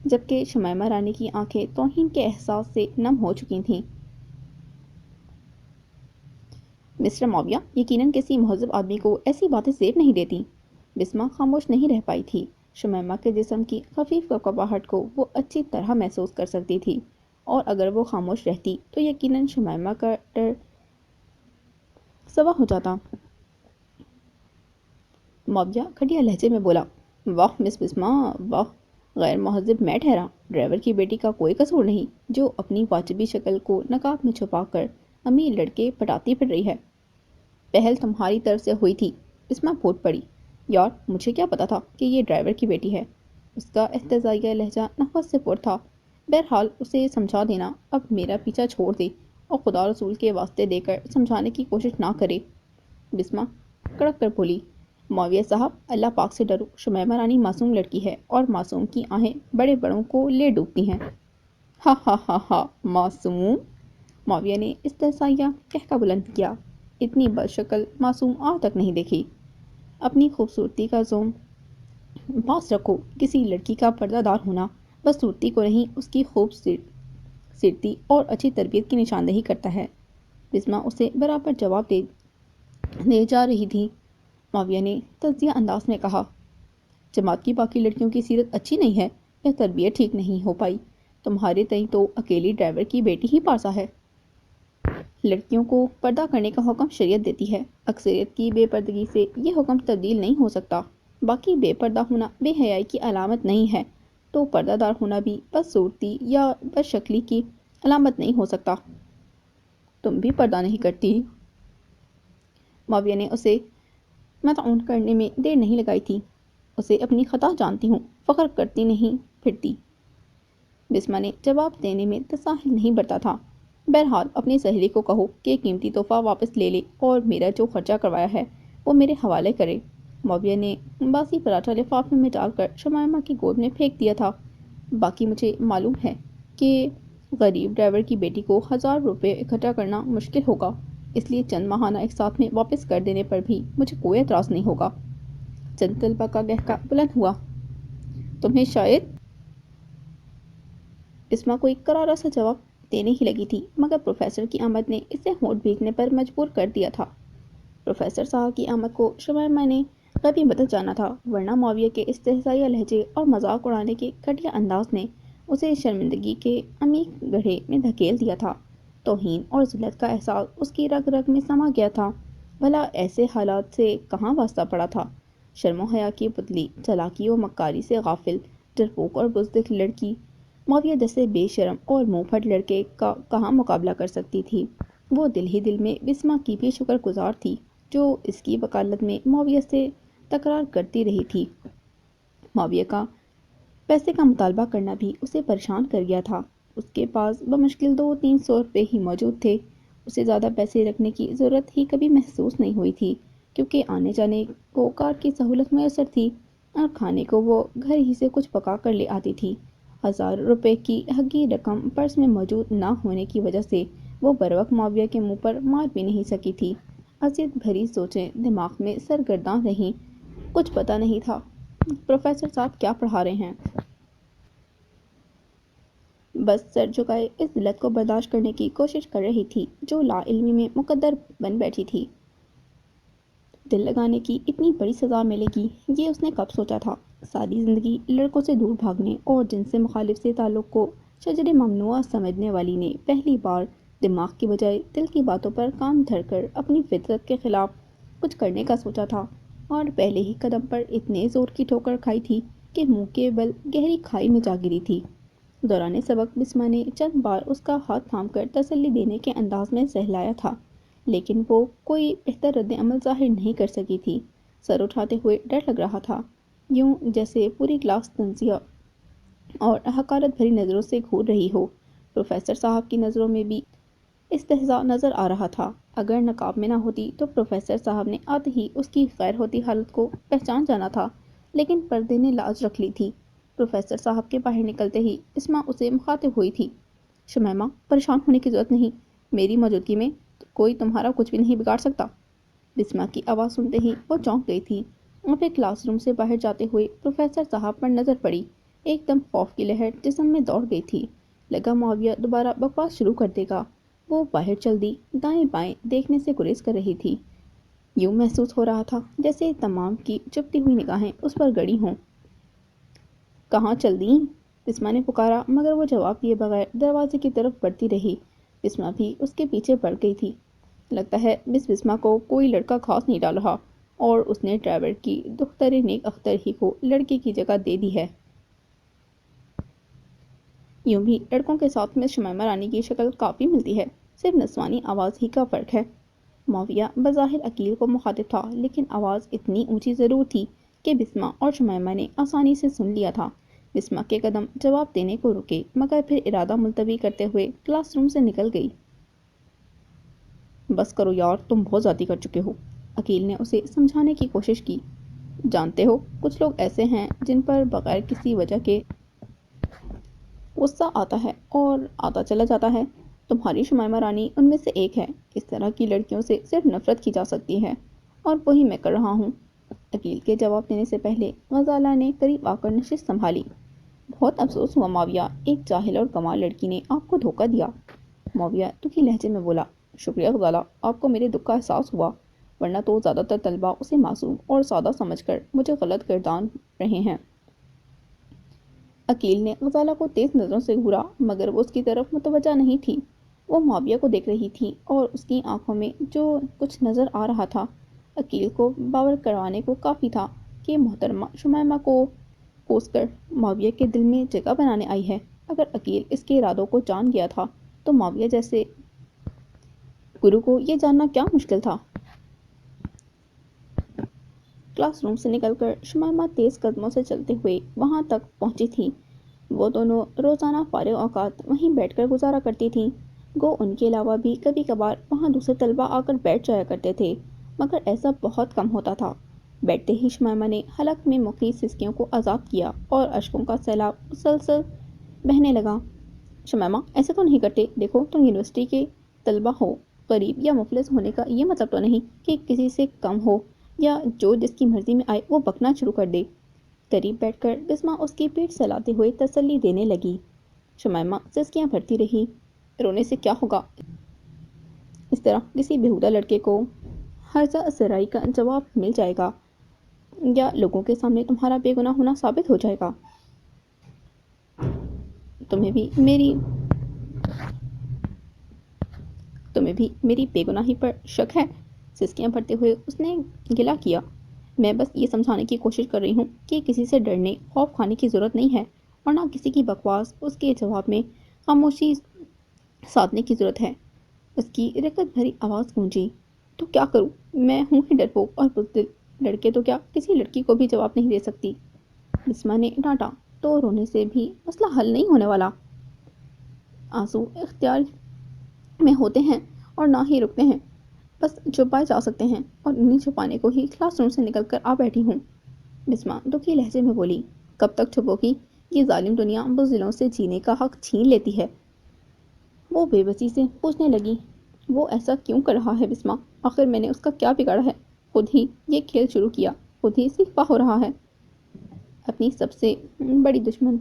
جبکہ شمائمہ رانی کی آنکھیں توہین کے احساس سے نم ہو چکی تھیں۔ مسٹر معاویہ یقیناً کسی مہذب آدمی کو ایسی باتیں زیب نہیں دیتی۔ بسمہ خاموش نہیں رہ پائی تھی۔ شمائمہ کے جسم کی خفیف کپکپاہٹ کو وہ اچھی طرح محسوس کر سکتی تھی، اور اگر وہ خاموش رہتی تو یقیناً شمائمہ کا ڈر سوا ہو جاتا۔ معاویہ گھٹیا لہجے میں بولا، واہ مس بسمہ واہ، غیر مہذب میں ٹھہرا۔ ڈرائیور کی بیٹی کا کوئی قصور نہیں جو اپنی واجبی شکل کو نقاب میں چھپا کر امیر لڑکے پٹاتی پھر رہی ہے۔ پہل تمہاری طرف سے ہوئی تھی۔ بسمہ پھوٹ پڑی، یار مجھے کیا پتا تھا کہ یہ ڈرائیور کی بیٹی ہے۔ اس کا استہزائیہ لہجہ نفرت سے پر تھا۔ بہرحال اسے سمجھا دینا، اب میرا پیچھا چھوڑ دے اور خدا رسول کے واسطے دے کر سمجھانے کی کوشش نہ کرے۔ بسمہ کڑک کر بولی، معاویہ صاحب اللہ پاک سے ڈرو، شمائمہ رانی معصوم لڑکی ہے اور معصوم کی آہیں بڑے بڑوں کو لے ڈوبتی ہیں۔ ہا ہا ہا ہا، معصوم؟ معاویہ نے استہزائیہ قہقہ بلند کیا، اتنی بدشکل معصوم آج تک نہیں دیکھی۔ اپنی خوبصورتی کا زوم پاس رکھو، کسی لڑکی کا پردہ دار ہونا بس صورتی کو نہیں، اس کی خوبصورتی اور اچھی تربیت کی نشاندہی کرتا ہے۔ بسمہ اسے برابر جواب دے جا رہی تھی۔ معاویہ نے تجزیہ انداز میں کہا، جماعت کی باقی لڑکیوں کی سیرت اچھی نہیں ہے یا تربیت ٹھیک نہیں ہو پائی، تمہارے تئیں تو اکیلی ڈرائیور کی بیٹی ہی پارسا ہے۔ لڑکیوں کو پردہ کرنے کا حکم شریعت دیتی ہے، اکثریت کی بے پردگی سے یہ حکم تبدیل نہیں ہو سکتا۔ باقی بے پردہ ہونا بے حیائی کی علامت نہیں ہے تو پردہ دار ہونا بھی بدصورتی یا بد شکلی کی علامت نہیں ہو سکتا۔ تم بھی پردہ نہیں کرتی؟ معاویہ نے اسے مطعون کرنے میں دیر نہیں لگائی تھی۔ اسے اپنی خطا جانتی ہوں، فخر کرتی نہیں پھرتی۔ بسمہ نے جواب دینے میں تساہل نہیں برتا تھا۔ بہرحال اپنی سہیلی کو کہو کہ قیمتی تحفہ واپس لے لے اور میرا جو خرچہ کروایا ہے وہ میرے حوالے کرے۔ معاویہ نے باسی پراٹھا لفافے میں ڈال کر شمائمہ کی گود میں پھینک دیا تھا۔ باقی مجھے معلوم ہے کہ غریب ڈرائیور کی بیٹی کو 1000 روپے اکٹھا کرنا مشکل ہوگا، اس لیے چند ماہانہ ایک ساتھ میں واپس کر دینے پر بھی مجھے کوئی اعتراض نہیں ہوگا۔ چند طلبہ کا قہقہ بلند ہوا۔ تمہیں شاید؟ بسمہ کوئی کرارا سا جواب دینے ہی لگی تھی مگر پروفیسر کی آمد نے اسے ہونٹ بھیگنے پر مجبور کر دیا تھا۔ پروفیسر صاحب کی آمد کو شمائمہ نے کبھی بدل جانا تھا، ورنہ معاویہ کے استہزائیہ لہجے اور مذاق اڑانے کے گھٹیا انداز نے اسے شرمندگی کے عمیق گڑھے میں دھکیل دیا تھا۔ توہین اور ذلت کا احساس اس کی رگ رگ میں سما گیا تھا۔ بھلا ایسے حالات سے کہاں واسطہ پڑا تھا؟ شرم و حیا کی پتلی، چالاکی و مکاری سے غافل، ڈرپوک اور بزدل لڑکی معاویہ جیسے بے شرم اور منہ پھٹ لڑکے کا کہاں مقابلہ کر سکتی تھی؟ وہ دل ہی دل میں بسمہ کی بھی شکر گزار تھی جو اس کی وکالت میں معاویہ سے تکرار کرتی رہی تھی۔ معاویہ کا پیسے کا مطالبہ کرنا بھی اسے پریشان کر گیا تھا۔ اس کے پاس بمشکل 200-300 روپے ہی موجود تھے۔ اسے زیادہ پیسے رکھنے کی ضرورت ہی کبھی محسوس نہیں ہوئی تھی، کیونکہ آنے جانے کو کار کی سہولت میسر تھی اور کھانے کو وہ گھر ہی سے کچھ پکا کر لے آتی تھی۔ 1000 روپے کی حقیقی رقم پرس میں موجود نہ ہونے کی وجہ سے وہ بروقت معاویہ کے منہ پر مار بھی نہیں سکی تھی۔ اذیت بھری سوچیں دماغ میں سرگرداں رہیں، کچھ پتہ نہیں تھا پروفیسر صاحب کیا پڑھا رہے ہیں۔ بس سر جھکائے اس ذلت کو برداشت کرنے کی کوشش کر رہی تھی جو لا علمی میں مقدر بن بیٹھی تھی۔ دل لگانے کی اتنی بڑی سزا ملے گی یہ اس نے کب سوچا تھا؟ ساری زندگی لڑکوں سے دور بھاگنے اور جن سے مخالف سے تعلق کو شجر ممنوعہ سمجھنے والی نے پہلی بار دماغ کی بجائے دل کی باتوں پر کان دھر کر اپنی فطرت کے خلاف کچھ کرنے کا سوچا تھا، اور پہلے ہی قدم پر اتنے زور کی ٹھوکر کھائی تھی کہ منہ کے بل گہری کھائی میں جا گری تھی۔ دوران سبق بسمہ نے چند بار اس کا ہاتھ تھام کر تسلی دینے کے انداز میں سہلایا تھا، لیکن وہ کوئی بہتر رد عمل ظاہر نہیں کر سکی تھی۔ سر اٹھاتے ہوئے ڈر لگ رہا تھا، یوں جیسے پوری کلاس تنزیہ اور حقارت بھری نظروں سے گھور رہی ہو۔ پروفیسر صاحب کی نظروں میں بھی استہزاء نظر آ رہا تھا۔ اگر نقاب میں نہ ہوتی تو پروفیسر صاحب نے آتے ہی اس کی غیر ہوتی حالت کو پہچان جانا تھا، لیکن پردے نے لاج رکھ لی تھی۔ پروفیسر صاحب کے باہر نکلتے ہی بسمہ اسے مخاطب ہوئی تھی۔ شمیمہ، پریشان ہونے کی ضرورت نہیں، میری موجودگی میں کوئی تمہارا کچھ بھی نہیں بگاڑ سکتا۔ بسمہ کی آواز سنتے ہی وہ چونک گئی تھی اور پھر کلاس روم سے باہر جاتے ہوئے پروفیسر صاحب پر نظر پڑی۔ ایک دم خوف کی لہر جسم میں دوڑ گئی تھی، لگا معاویہ دوبارہ بکواس شروع کر دے گا۔ وہ باہر چل دی، دائیں بائیں دیکھنے سے گریز کر رہی تھی۔ یوں محسوس ہو رہا تھا جیسے تمام کی چپتی ہوئی نگاہیں اس پر گڑی ہوں۔ کہاں چل دیں؟ بسمہ نے پکارا، مگر وہ جواب دیے بغیر دروازے کی طرف بڑھتی رہی۔ بسمہ بھی اس کے پیچھے بڑھ گئی تھی۔ لگتا ہے مس بسمہ کو کوئی لڑکا خاص نہیں ڈال رہا اور اس نے ڈرائیور کی دختر نیک اختر ہی کو لڑکے کی جگہ دے دی ہے۔ یوں بھی لڑکوں کے ساتھ مس شمیمہ رانی کی شکل کافی ملتی ہے، صرف نسوانی آواز ہی کا فرق ہے۔ معاویہ بظاہر عقیل کو مخاطب تھا، لیکن آواز اتنی اونچی ضرور تھی کہ بسمہ اور شمیمہ نے آسانی سے سن لیا تھا۔ بسمہ کے قدم جواب دینے کو رکے، مگر پھر ارادہ ملتوی کرتے ہوئے کلاس روم سے نکل گئی۔ بس کرو یار، تم بہت زیادتی کر چکے ہو، عقیل نے اسے سمجھانے کی کوشش کی۔ جانتے ہو، کچھ لوگ ایسے ہیں جن پر بغیر کسی وجہ کے غصہ آتا ہے اور آتا چلا جاتا ہے۔ تمہاری شمیمہ رانی ان میں سے ایک ہے۔ اس طرح کی لڑکیوں سے صرف نفرت کی جا سکتی ہے، اور وہی میں کر رہا ہوں۔ عقیل کے جواب دینے سے پہلے غزالہ نے قریب آ کر نشست سنبھالی۔ بہت افسوس ہوا معاویہ، ایک جاہل اور کمال لڑکی نے آپ کو دھوکہ دیا۔ معاویہ دکھی لہجے میں بولا، شکریہ غزالہ، آپ کو میرے دکھ کا احساس ہوا، ورنہ تو زیادہ تر طلبہ اسے معصوم اور سادہ سمجھ کر مجھے غلط گردان رہے ہیں۔ عقیل نے غزالہ کو تیز نظروں سے گھورا، مگر وہ اس کی طرف متوجہ نہیں تھی۔ وہ معاویہ کو دیکھ رہی تھی اور اس کی آنکھوں میں جو کچھ نظر آ رہا تھا عقیل کو باور کروانے کو کافی تھا کہ محترمہ شمیمہ کو کوس کر معاویہ کے دل میں جگہ بنانے آئی ہے۔ اگر عقیل اس کے ارادوں کو جان گیا تھا تو معاویہ جیسے گرو کو یہ جاننا کیا مشکل تھا۔ کلاس روم سے نکل کر شمیمہ تیز قدموں سے چلتے ہوئے وہاں تک پہنچی تھی۔ وہ دونوں روزانہ فارغ اوقات وہیں بیٹھ کر گزارا کرتی تھیں، گو ان کے علاوہ بھی کبھی کبھار وہاں دوسرے طلبہ آ کر بیٹھ جایا کرتے تھے، مگر ایسا بہت کم ہوتا تھا۔ بیٹھتے ہی شمیمہ نے حلق میں مقیم سسکیوں کو آزاد کیا اور اشکوں کا سیلاب مسلسل بہنے لگا۔ شمیمہ، ایسے تو نہیں کرتے، دیکھو تم یونیورسٹی کے طلبہ ہو، غریب یا مفلس ہونے کا یہ مطلب تو نہیں کہ کسی سے کم ہو یا جو جس کی مرضی میں آئے وہ بکنا شروع کر دے۔ قریب بیٹھ کر بسمہ اس کی پیٹھ سلاتے ہوئے تسلی دینے لگی۔ شمیمہ سسکیاں بھرتی رہی، رونے سے کیا ہوگا؟ اس طرح کسی بیہودہ لڑکے کو ہرزہ سرائی کا جواب مل جائے گا یا لوگوں کے سامنے تمہارا بے گناہ ہونا ثابت ہو جائے گا۔ تمہیں بھی میری بے گناہی پر شک ہے؟ سسکیاں بھرتے ہوئے اس نے گلہ کیا۔ میں بس یہ سمجھانے کی کوشش کر رہی ہوں کہ کسی سے ڈرنے خوف کھانے کی ضرورت نہیں ہے، اور نہ کسی کی بکواس اس کے جواب میں خاموشی سادنے کی ضرورت ہے۔ اس کی رقت بھری آواز گونجی، تو کیا کروں؟ میں ہوں ہی ڈرپوک اور بزدل، لڑکے تو کیا کسی لڑکی کو بھی جواب نہیں دے سکتی۔ بسمہ نے ڈانٹا، تو رونے سے بھی مسئلہ حل نہیں ہونے والا۔ آنسو اختیار میں ہوتے ہیں اور نہ ہی رکتے ہیں، بس چھپائے جا سکتے ہیں، اور انہیں چھپانے کو ہی کلاس روم سے نکل کر آ بیٹھی ہوں۔ بسمہ دکھی لہجے میں بولی، کب تک چھپو گی؟ یہ ظالم دنیا بزدلوں سے جینے کا حق چھین لیتی ہے۔ وہ بے بسی سے پوچھنے لگی، وہ ایسا کیوں کر رہا ہے بسمہ؟ آخر میں نے اس کا کیا بگاڑا ہے؟ خود ہی یہ کھیل شروع کیا، خود ہی سیکھا ہو رہا ہے۔ اپنی سب سے بڑی دشمن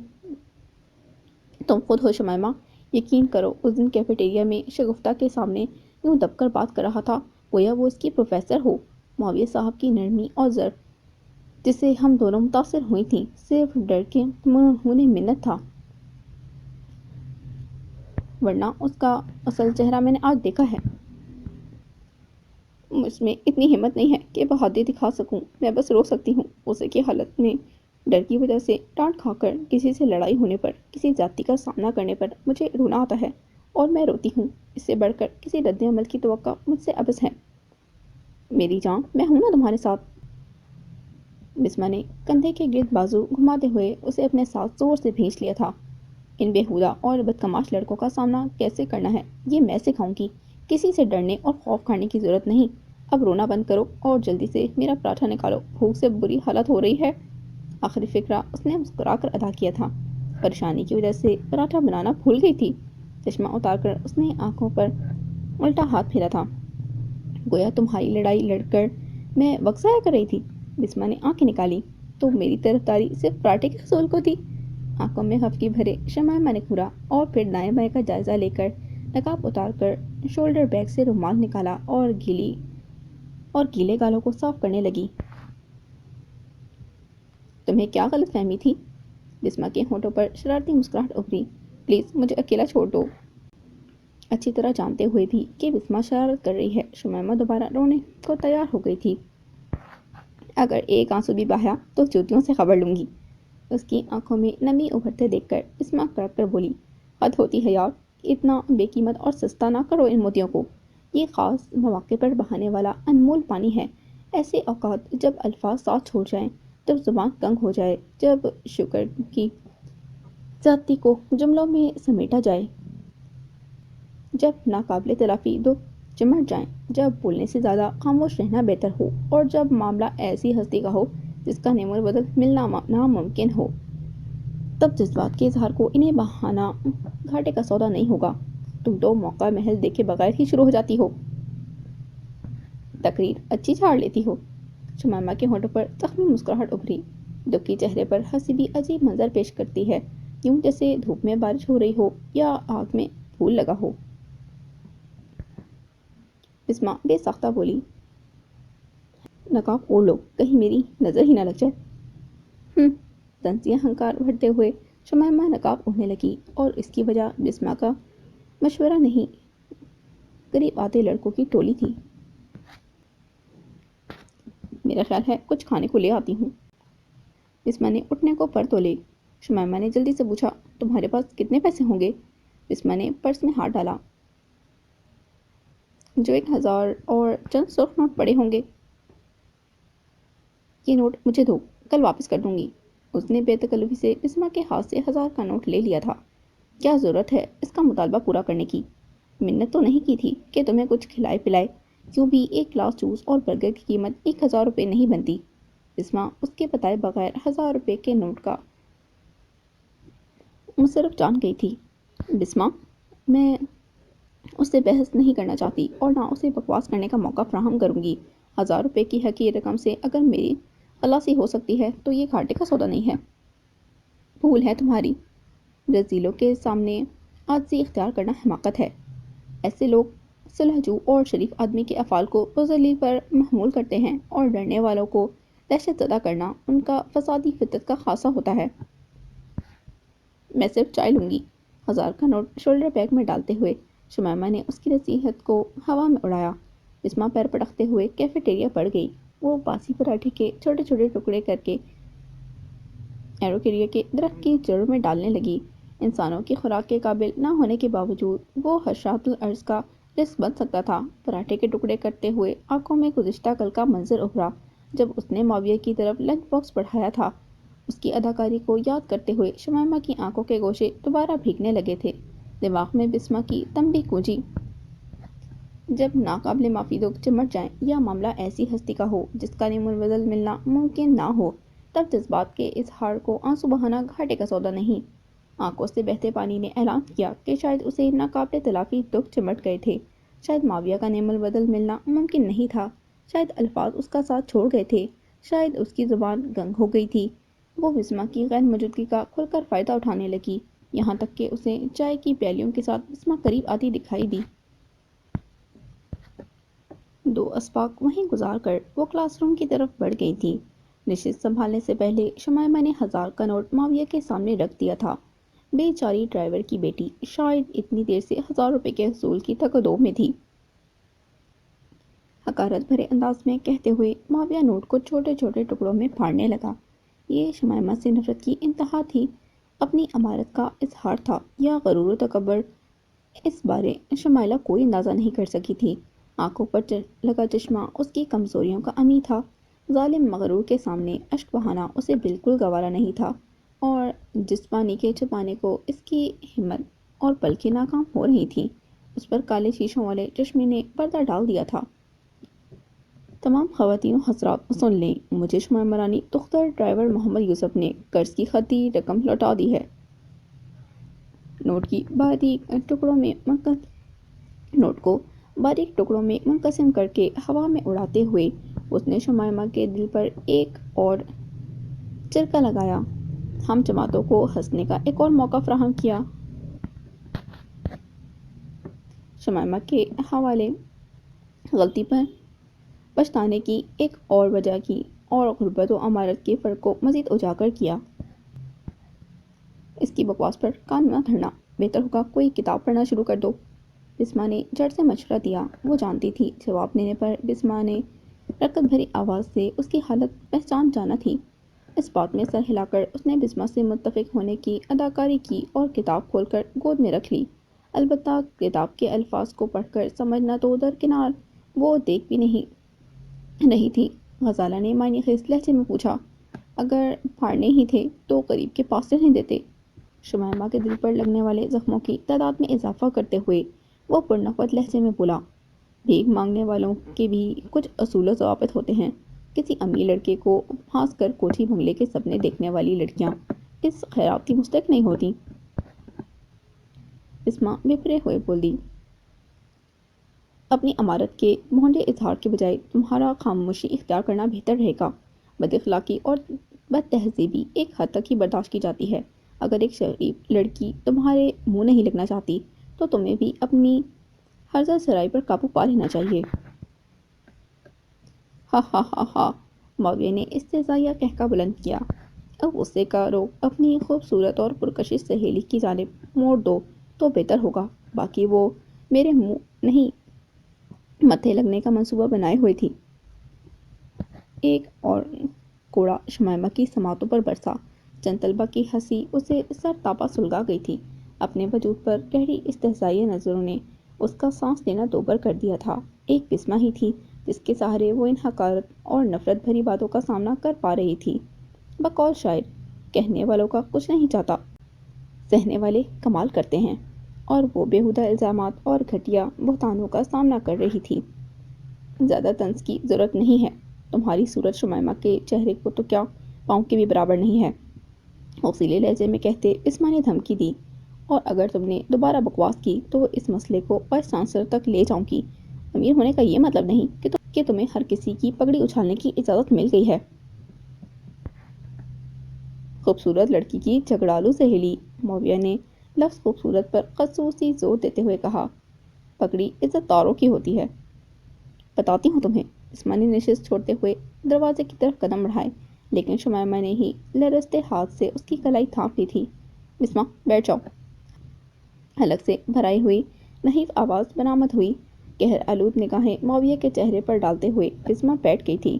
تم خود ہو شمیمہ۔ یقین کرو، اس دن کیفیٹیریا میں شگفتہ کے سامنے یوں دب کر بات کر رہا تھا گویا وہ اس کی پروفیسر ہو۔ معاویہ صاحب کی نرمی اور ضرف جس سے ہم دونوں متاثر ہوئی تھیں، صرف ڈر کے منہ منت تھا، ورنہ اس کا اصل چہرہ میں نے آج دیکھا ہے۔ مجھ میں اتنی ہمت نہیں ہے کہ بہادری دکھا سکوں، میں بس رو سکتی ہوں۔ غصے کی حالت میں ڈر کی وجہ سے ڈانٹ کھا کر، کسی سے لڑائی ہونے پر، کسی زیادتی کا سامنا کرنے پر مجھے رونا آتا ہے، اور میں روتی ہوں۔ اس سے بڑھ کر کسی رد عمل کی توقع مجھ سے عبث ہے۔ میری جان، میں ہوں نا تمہارے ساتھ۔ بسما نے کندھے کے گرد بازو گھماتے ہوئے اسے اپنے ساتھ زور سے بھینچ لیا تھا۔ ان بیہودہ اور بدکماش لڑکوں کا سامنا کیسے کرنا ہے یہ میں سکھاؤں گی۔ کسی سے ڈرنے اور خوف کھانے کی ضرورت نہیں۔ اب رونا بند کرو اور جلدی سے میرا پراٹھا نکالو، بھوک سے بری حالت ہو رہی ہے۔ آخری فقرہ اس نے مسکرا کر ادا کیا تھا۔ پریشانی کی وجہ سے پراٹھا بنانا بھول گئی تھی۔ چشمہ اتار کر اس نے آنکھوں پر الٹا ہاتھ پھیرا تھا، گویا تمہاری لڑائی لڑ کر میں وقت ضائع کر رہی تھی۔ بسما نے آنکھیں نکالی تو میری طرفداری صرف پراٹھے کے حصول کو تھی۔ آنکھوں میں خفگی بھرے شمائمہ نے گھورا اور پھر دائیں بائیں کا جائزہ لے کر نقاب اتار کر شولڈر بیگ سے رومال نکالا اور گیلے گالوں کو صاف کرنے لگی۔ تمہیں کیا غلط فہمی تھی؟ بسما کے ہونٹوں پر شرارتی مسکراہٹ ابھری۔ پلیز مجھے اکیلا چھوڑ دو۔ اچھی طرح جانتے ہوئے بھی کہ بسما شرارت کر رہی ہے، شمائمہ دوبارہ رونے کو تیار ہو گئی تھی۔ اگر ایک آنسو بھی بہایا تو جوتیوں سے خبر لوں گی۔ اس کی آنکھوں میں نمی ابھرتے دیکھ کر بسما کڑک کر بولی، حد ہوتی ہے یار، اتنا بے قیمت اور سستا نہ کرو ان موتیوں کو۔ یہ خاص مواقع پر بہانے والا انمول پانی ہے۔ ایسے اوقات جب الفاظ ساتھ چھوڑ جائیں، جب زبان تنگ ہو جائے، جب شکر کی زیادتی کو جملوں میں سمیٹا جائے، جب ناقابل تلافی دکھ چمٹ جائیں، جب بولنے سے زیادہ خاموش رہنا بہتر ہو، اور جب معاملہ ایسی ہستی کا ہو جس کا نعم البدل ملنا ناممکن ہو، تب جذبات کے اظہار کو انہیں بہانا گھاٹے کا سودا نہیں ہوگا۔ تم تو موقع محل دیکھے بغیر ہی شروع ہو جاتی ہو۔ تقریر اچھی جھاڑ لیتی ہو۔ شمائمہ کے ہونٹوں پر زخمی مسکراہٹ ابھری۔ دکھی چہرے پر ہنسی بھی عجیب منظر پیش کرتی ہے، یوں جیسے دھوپ میں بارش ہو رہی ہو یا آگ میں پھول لگا ہو۔ بسما بے ساختہ بولی، نقاب اوڑھ لو، کہیں میری نظر ہی نہ لگ جائے۔ دنسیاں ہنکار بھرتے ہوئے شمائمہ نقاب اوڑھنے لگی، اور اس کی وجہ بسما کا مشورہ نہیں، قریب آتے لڑکوں کی ٹولی تھی۔ میرا خیال ہے کچھ کھانے کو لے آتی ہوں۔ بسما نے اٹھنے کو پر تولے۔ شمائمہ نے جلدی سے پوچھا، تمہارے پاس کتنے پیسے ہوں گے؟ بسما نے پرس میں ہاتھ ڈالا، جو 1000 اور چند سرخ نوٹ پڑے ہوں گے۔ یہ نوٹ مجھے دو، کل واپس کر دوں گی۔ اس نے بے تکلفی سے بسما کے ہاتھ سے 1000 کا نوٹ لے لیا تھا۔ کیا ضرورت ہے اس کا مطالبہ پورا کرنے کی؟ منت تو نہیں کی تھی کہ تمہیں کچھ کھلائے پلائے، کیوں بھی ایک گلاس جوس اور برگر کی قیمت 1000 روپے نہیں بنتی۔ بسما اس کے بتائے بغیر 1000 روپے کے نوٹ کا مصرف جان گئی تھی۔ بسما، میں اس سے بحث نہیں کرنا چاہتی اور نہ اسے بکواس کرنے کا موقع فراہم کروں گی۔ 1000 روپے کی حقیر رقم سے اگر میری خلاصی ہو سکتی ہے تو یہ گھاٹے کا سودا نہیں ہے۔ بھول ہے تمہاری، رذیلوں کے سامنے عاجزی اختیار کرنا حماقت ہے۔ ایسے لوگ صلحجو اور شریف آدمی کے افعال کو بذلیل پر محمول کرتے ہیں، اور ڈرنے والوں کو دہشت زدہ کرنا ان کا فسادی فطرت کا خاصہ ہوتا ہے۔ میں صرف چائے لوں گی۔ 1000 کا نوٹ شولڈر بیگ میں ڈالتے ہوئے شمائمہ نے اس کی نصیحت کو ہوا میں اڑایا۔ بسما پیر پٹکتے ہوئے کیفیٹیریا پڑ گئی۔ وہ باسی پراٹھے کے چھوٹے چھوٹے ٹکڑے کر کے ایروکیریا کے درخت کی جڑوں میں ڈالنے لگی۔ انسانوں کی خوراک کے قابل نہ ہونے کے باوجود وہ حشرات الارض کا رزق بن سکتا تھا۔ پراٹھے کے ٹکڑے کرتے ہوئے آنکھوں میں گزشتہ کل کا منظر ابھرا جب اس نے معاویہ کی طرف لنچ باکس بڑھایا تھا۔ اس کی اداکاری کو یاد کرتے ہوئے شمائمہ کی آنکھوں کے گوشے دوبارہ بھیگنے لگے تھے۔ دماغ میں بسما کی تنبیہ گونجی، جب ناقابل معافی دکھ چمٹ جائیں یا معاملہ ایسی ہستی کا ہو جس کا نعم البدل ملنا ممکن نہ ہو، تب جذبات کے اظہار کو آنسو بہانا گھاٹے کا سودا نہیں۔ آنکھوں سے بہتے پانی نے اعلان کیا کہ شاید اسے ناقابل تلافی دکھ چمٹ گئے تھے، شاید معاویہ کا نعم البدل ملنا ممکن نہیں تھا، شاید الفاظ اس کا ساتھ چھوڑ گئے تھے، شاید اس کی زبان گنگ ہو گئی تھی۔ وہ بسما کی غیر موجودگی کا کھل کر فائدہ اٹھانے لگی، یہاں تک کہ اسے چائے کی پیالیوں کے ساتھ بسما قریب آتی دکھائی دی۔ 2 اسباق وہیں گزار کر وہ کلاس روم کی طرف بڑھ گئی تھیں۔ نشست سنبھالنے سے پہلے شمائمہ نے 1000 کا نوٹ معاویہ کے سامنے رکھ دیا تھا۔ بے چاری ڈرائیور کی بیٹی شاید اتنی دیر سے 1000 روپے کے حصول کی تگدو میں تھی۔ حقارت بھرے انداز میں کہتے ہوئے معاویہ نوٹ کو چھوٹے چھوٹے ٹکڑوں میں پھاڑنے لگا۔ یہ شمائمہ سے نفرت کی انتہا تھی، اپنی امارت کا اظہار تھا، یا غرور و تکبر؟ اس بارے شمائلہ کوئی اندازہ نہیں کر سکی تھی۔ آنکھوں پر لگا چشمہ اس کی کمزوریوں کا امی تھا۔ ظالم مغرور کے سامنے اشک بہانا اسے بالکل گوارا نہیں تھا، اور جس پانی کے چھپانے کو اس کی ہمت اور پلکیں ناکام ہو رہی تھیں، اس پر کالے شیشوں والے چشمے نے پردہ ڈال دیا تھا۔ تمام خواتین و حضرات سن لیں، مجھے شمائمہ رانی دختر ڈرائیور محمد یوسف نے قرض کی خطی رقم لوٹا دی ہے۔ نوٹ کو باریک ٹکڑوں میں منقسم کر کے ہوا میں اڑاتے ہوئے اس نے شمائمہ کے دل پر ایک اور چرکا لگایا۔ ہم جماعتوں کو ہنسنے کا ایک اور موقع فراہم کیا۔ شمائمہ کے حوالے غلطی پر پچھتانے کی ایک اور وجہ کی اور غربت و امارت کے فرق کو مزید اجاگر کیا۔ اس کی بکواس پر کان نہ دھرنا، بہتر ہوگا کوئی کتاب پڑھنا شروع کر دو، بسما نے جڑ سے مشورہ دیا۔ وہ جانتی تھی جواب دینے پر بسما نے رکت بھری آواز سے اس کی حالت پہچان جانا تھی۔ اس بات میں سر ہلا کر اس نے بسما سے متفق ہونے کی اداکاری کی اور کتاب کھول کر گود میں رکھ لی۔ البتہ کتاب کے الفاظ کو پڑھ کر سمجھنا تو درکنار، وہ دیکھ بھی نہیں رہی تھی۔ غزالہ نے معنی خیز لہجے میں پوچھا، اگر پھاڑنے ہی تھے تو قریب کے پاس رہنے دیتے؟ شمائمہ کے دل پر لگنے والے زخموں کی تعداد میں اضافہ کرتے ہوئے وہ پرنفرت لہجے میں بولا، بھیک مانگنے والوں کے بھی کچھ اصول و ضوابط ہوتے ہیں۔ کسی امیر لڑکے کو پھانس کر کوٹھی بنگلے کے سپنے دیکھنے والی لڑکیاں اس خیرات کی مستحق نہیں ہوتی۔ بسما بپھرے ہوئے بول دی، اپنی امارت کے بھونڈے اظہار کے بجائے تمہارا خاموشی اختیار کرنا بہتر رہے گا۔ بد اخلاقی اور بد تہذیبی ایک حد تک ہی برداشت کی جاتی ہے۔ اگر ایک شریف لڑکی تمہارے منہ نہیں لگنا چاہتی تو تمہیں بھی اپنی ہرزہ سرائی پر قابو پا لینا چاہیے۔ ہا ہا ہا ہا، معاویہ نے استہزائیہ قہقہ بلند کیا۔ اب غصے کا رخ اپنی خوبصورت اور پرکشش سہیلی کی جانب موڑ دو تو بہتر ہوگا، باقی وہ میرے منہ نہیں متھے لگنے کا منصوبہ بنائے ہوئے تھی۔ ایک اور کوڑا شمائمہ کی سماعتوں پر برسا۔ چند طلبہ کی ہنسی اسے سر تاپا سلگا گئی تھی۔ اپنے وجود پر گہری استہزائیہ نظروں نے اس کا سانس لینا دوبر کر دیا تھا۔ ایک بسما ہی تھی جس کے سہارے وہ ان حقارت اور نفرت بھری باتوں کا سامنا کر پا رہی تھی۔ بقول شاعر، کہنے والوں کا کچھ نہیں جاتا، سہنے والے کمال کرتے ہیں، اور وہ بیہودہ الزامات اور گھٹیا بہتانوں کا سامنا کر رہی تھی۔ زیادہ طنز کی ضرورت نہیں ہے، تمہاری صورت شمائمہ کے چہرے کو تو کیا پاؤں کے بھی برابر نہیں ہے، غصیلے لہجے میں کہتے بسما نے دھمکی دی، اور اگر تم نے دوبارہ بکواس کی تو اس مسئلے کو وائس چانسلر تک لے جاؤں گی۔ امیر ہونے کا یہ مطلب نہیں کہ تمہیں ہر کسی کی پگڑی اچھالنے کی اجازت مل گئی ہے۔ خوبصورت لڑکی کی جھگڑالو سہیلی، معاویہ نے لفظ خوبصورت پر خصوصی زور دیتے ہوئے کہا، پگڑی عزت داروں کی ہوتی ہے۔ بتاتی ہوں تمہیں۔ بسما نے نشست چھوڑتے ہوئے دروازے کی طرف قدم بڑھائے، لیکن شمائمہ نے ہی لرزتے ہاتھ سے اس کی کلائی تھام لی تھی۔ بسما، بیٹھ جاؤ۔ حلق سے بھرائی ہوئی نحیف آواز برآمد ہوئی۔ قہر آلود نگاہیں معاویہ کے چہرے پر ڈالتے ہوئے بسما بیٹھ گئی تھی۔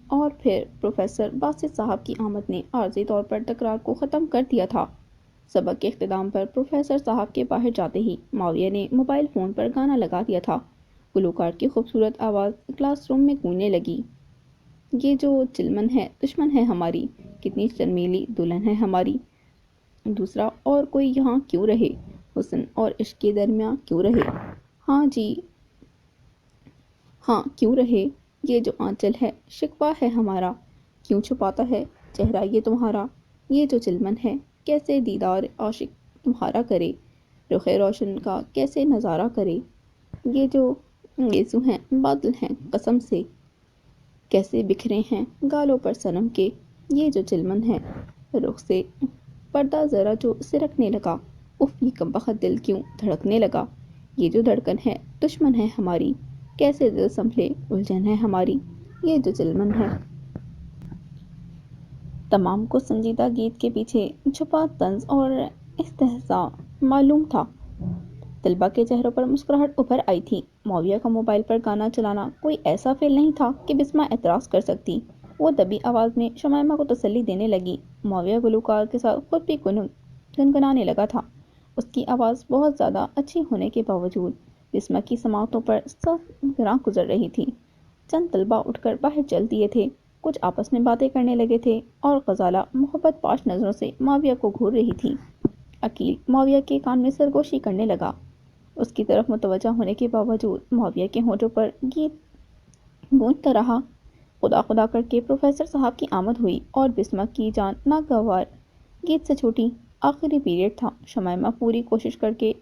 اور پھر پروفیسر باسط صاحب کی آمد نے عارضی طور پر تکرار کو ختم کر دیا تھا۔ سبق کے اختتام پر پروفیسر صاحب کے باہر جاتے ہی معاویہ نے موبائل فون پر گانا لگا دیا تھا۔ گلوکار کی خوبصورت آواز کلاس روم میں گونجنے لگی، یہ جو چلمن ہے دشمن ہے ہماری، کتنی شرمیلی دلہن ہے ہماری، دوسرا اور کوئی یہاں کیوں رہے، حسن اور عشق کے درمیاں کیوں رہے، ہاں جی ہاں کیوں رہے، یہ جو آنچل ہے شکوہ ہے ہمارا، کیوں چھپاتا ہے چہرہ یہ تمہارا، یہ جو چلمن ہے کیسے دیدار عاشق تمہارا کرے، رخ روشن کا کیسے نظارہ کرے، یہ جو گیسو ہیں بادل ہیں قسم سے، کیسے بکھرے ہیں گالوں پر صنم کے، یہ جو چلمن ہے رخ سے پردہ ذرا جو سرکنے لگا، اف یہ کمبخت دل کیوں دھڑکنے لگا، یہ جو دھڑکن ہے دشمن ہے ہماری، کیسے دل سنبھلے الجھن ہے ہماری، یہ جو چلمن ہے۔ تمام کو سنجیدہ گیت کے پیچھے چھپا طنز اور استہزاء معلوم تھا۔ طلبہ کے چہروں پر مسکراہٹ ابھر آئی تھی۔ معاویہ کا موبائل پر گانا چلانا کوئی ایسا فعل نہیں تھا کہ بسما اعتراض کر سکتی۔ وہ دبی آواز میں شمائمہ کو تسلی دینے لگی۔ معاویہ گلوکار کے ساتھ خود بھی گنگنانے لگا تھا، اس کی آواز بہت زیادہ اچھی ہونے کے باوجود بسمہ کی سماعتوں پر سخت گراں گزر رہی تھی۔ چند طلبہ اٹھ کر باہر چل دیے تھے، کچھ آپس میں باتیں کرنے لگے تھے اور غزالہ محبت پاش نظروں سے معاویہ کو گھور رہی تھی۔ عقیل معاویہ کے کان میں سرگوشی کرنے لگا۔ اس کی طرف متوجہ ہونے کے باوجود معاویہ کے ہونٹوں پر گیت گونجتا رہا۔ خدا خدا کر کے پروفیسر صاحب کی آمد ہوئی اور بسمہ کی جان ناگوار گیت سے چھوٹی۔ آخری پیریڈ تھا۔ شمائمہ پوری کوشش کر کے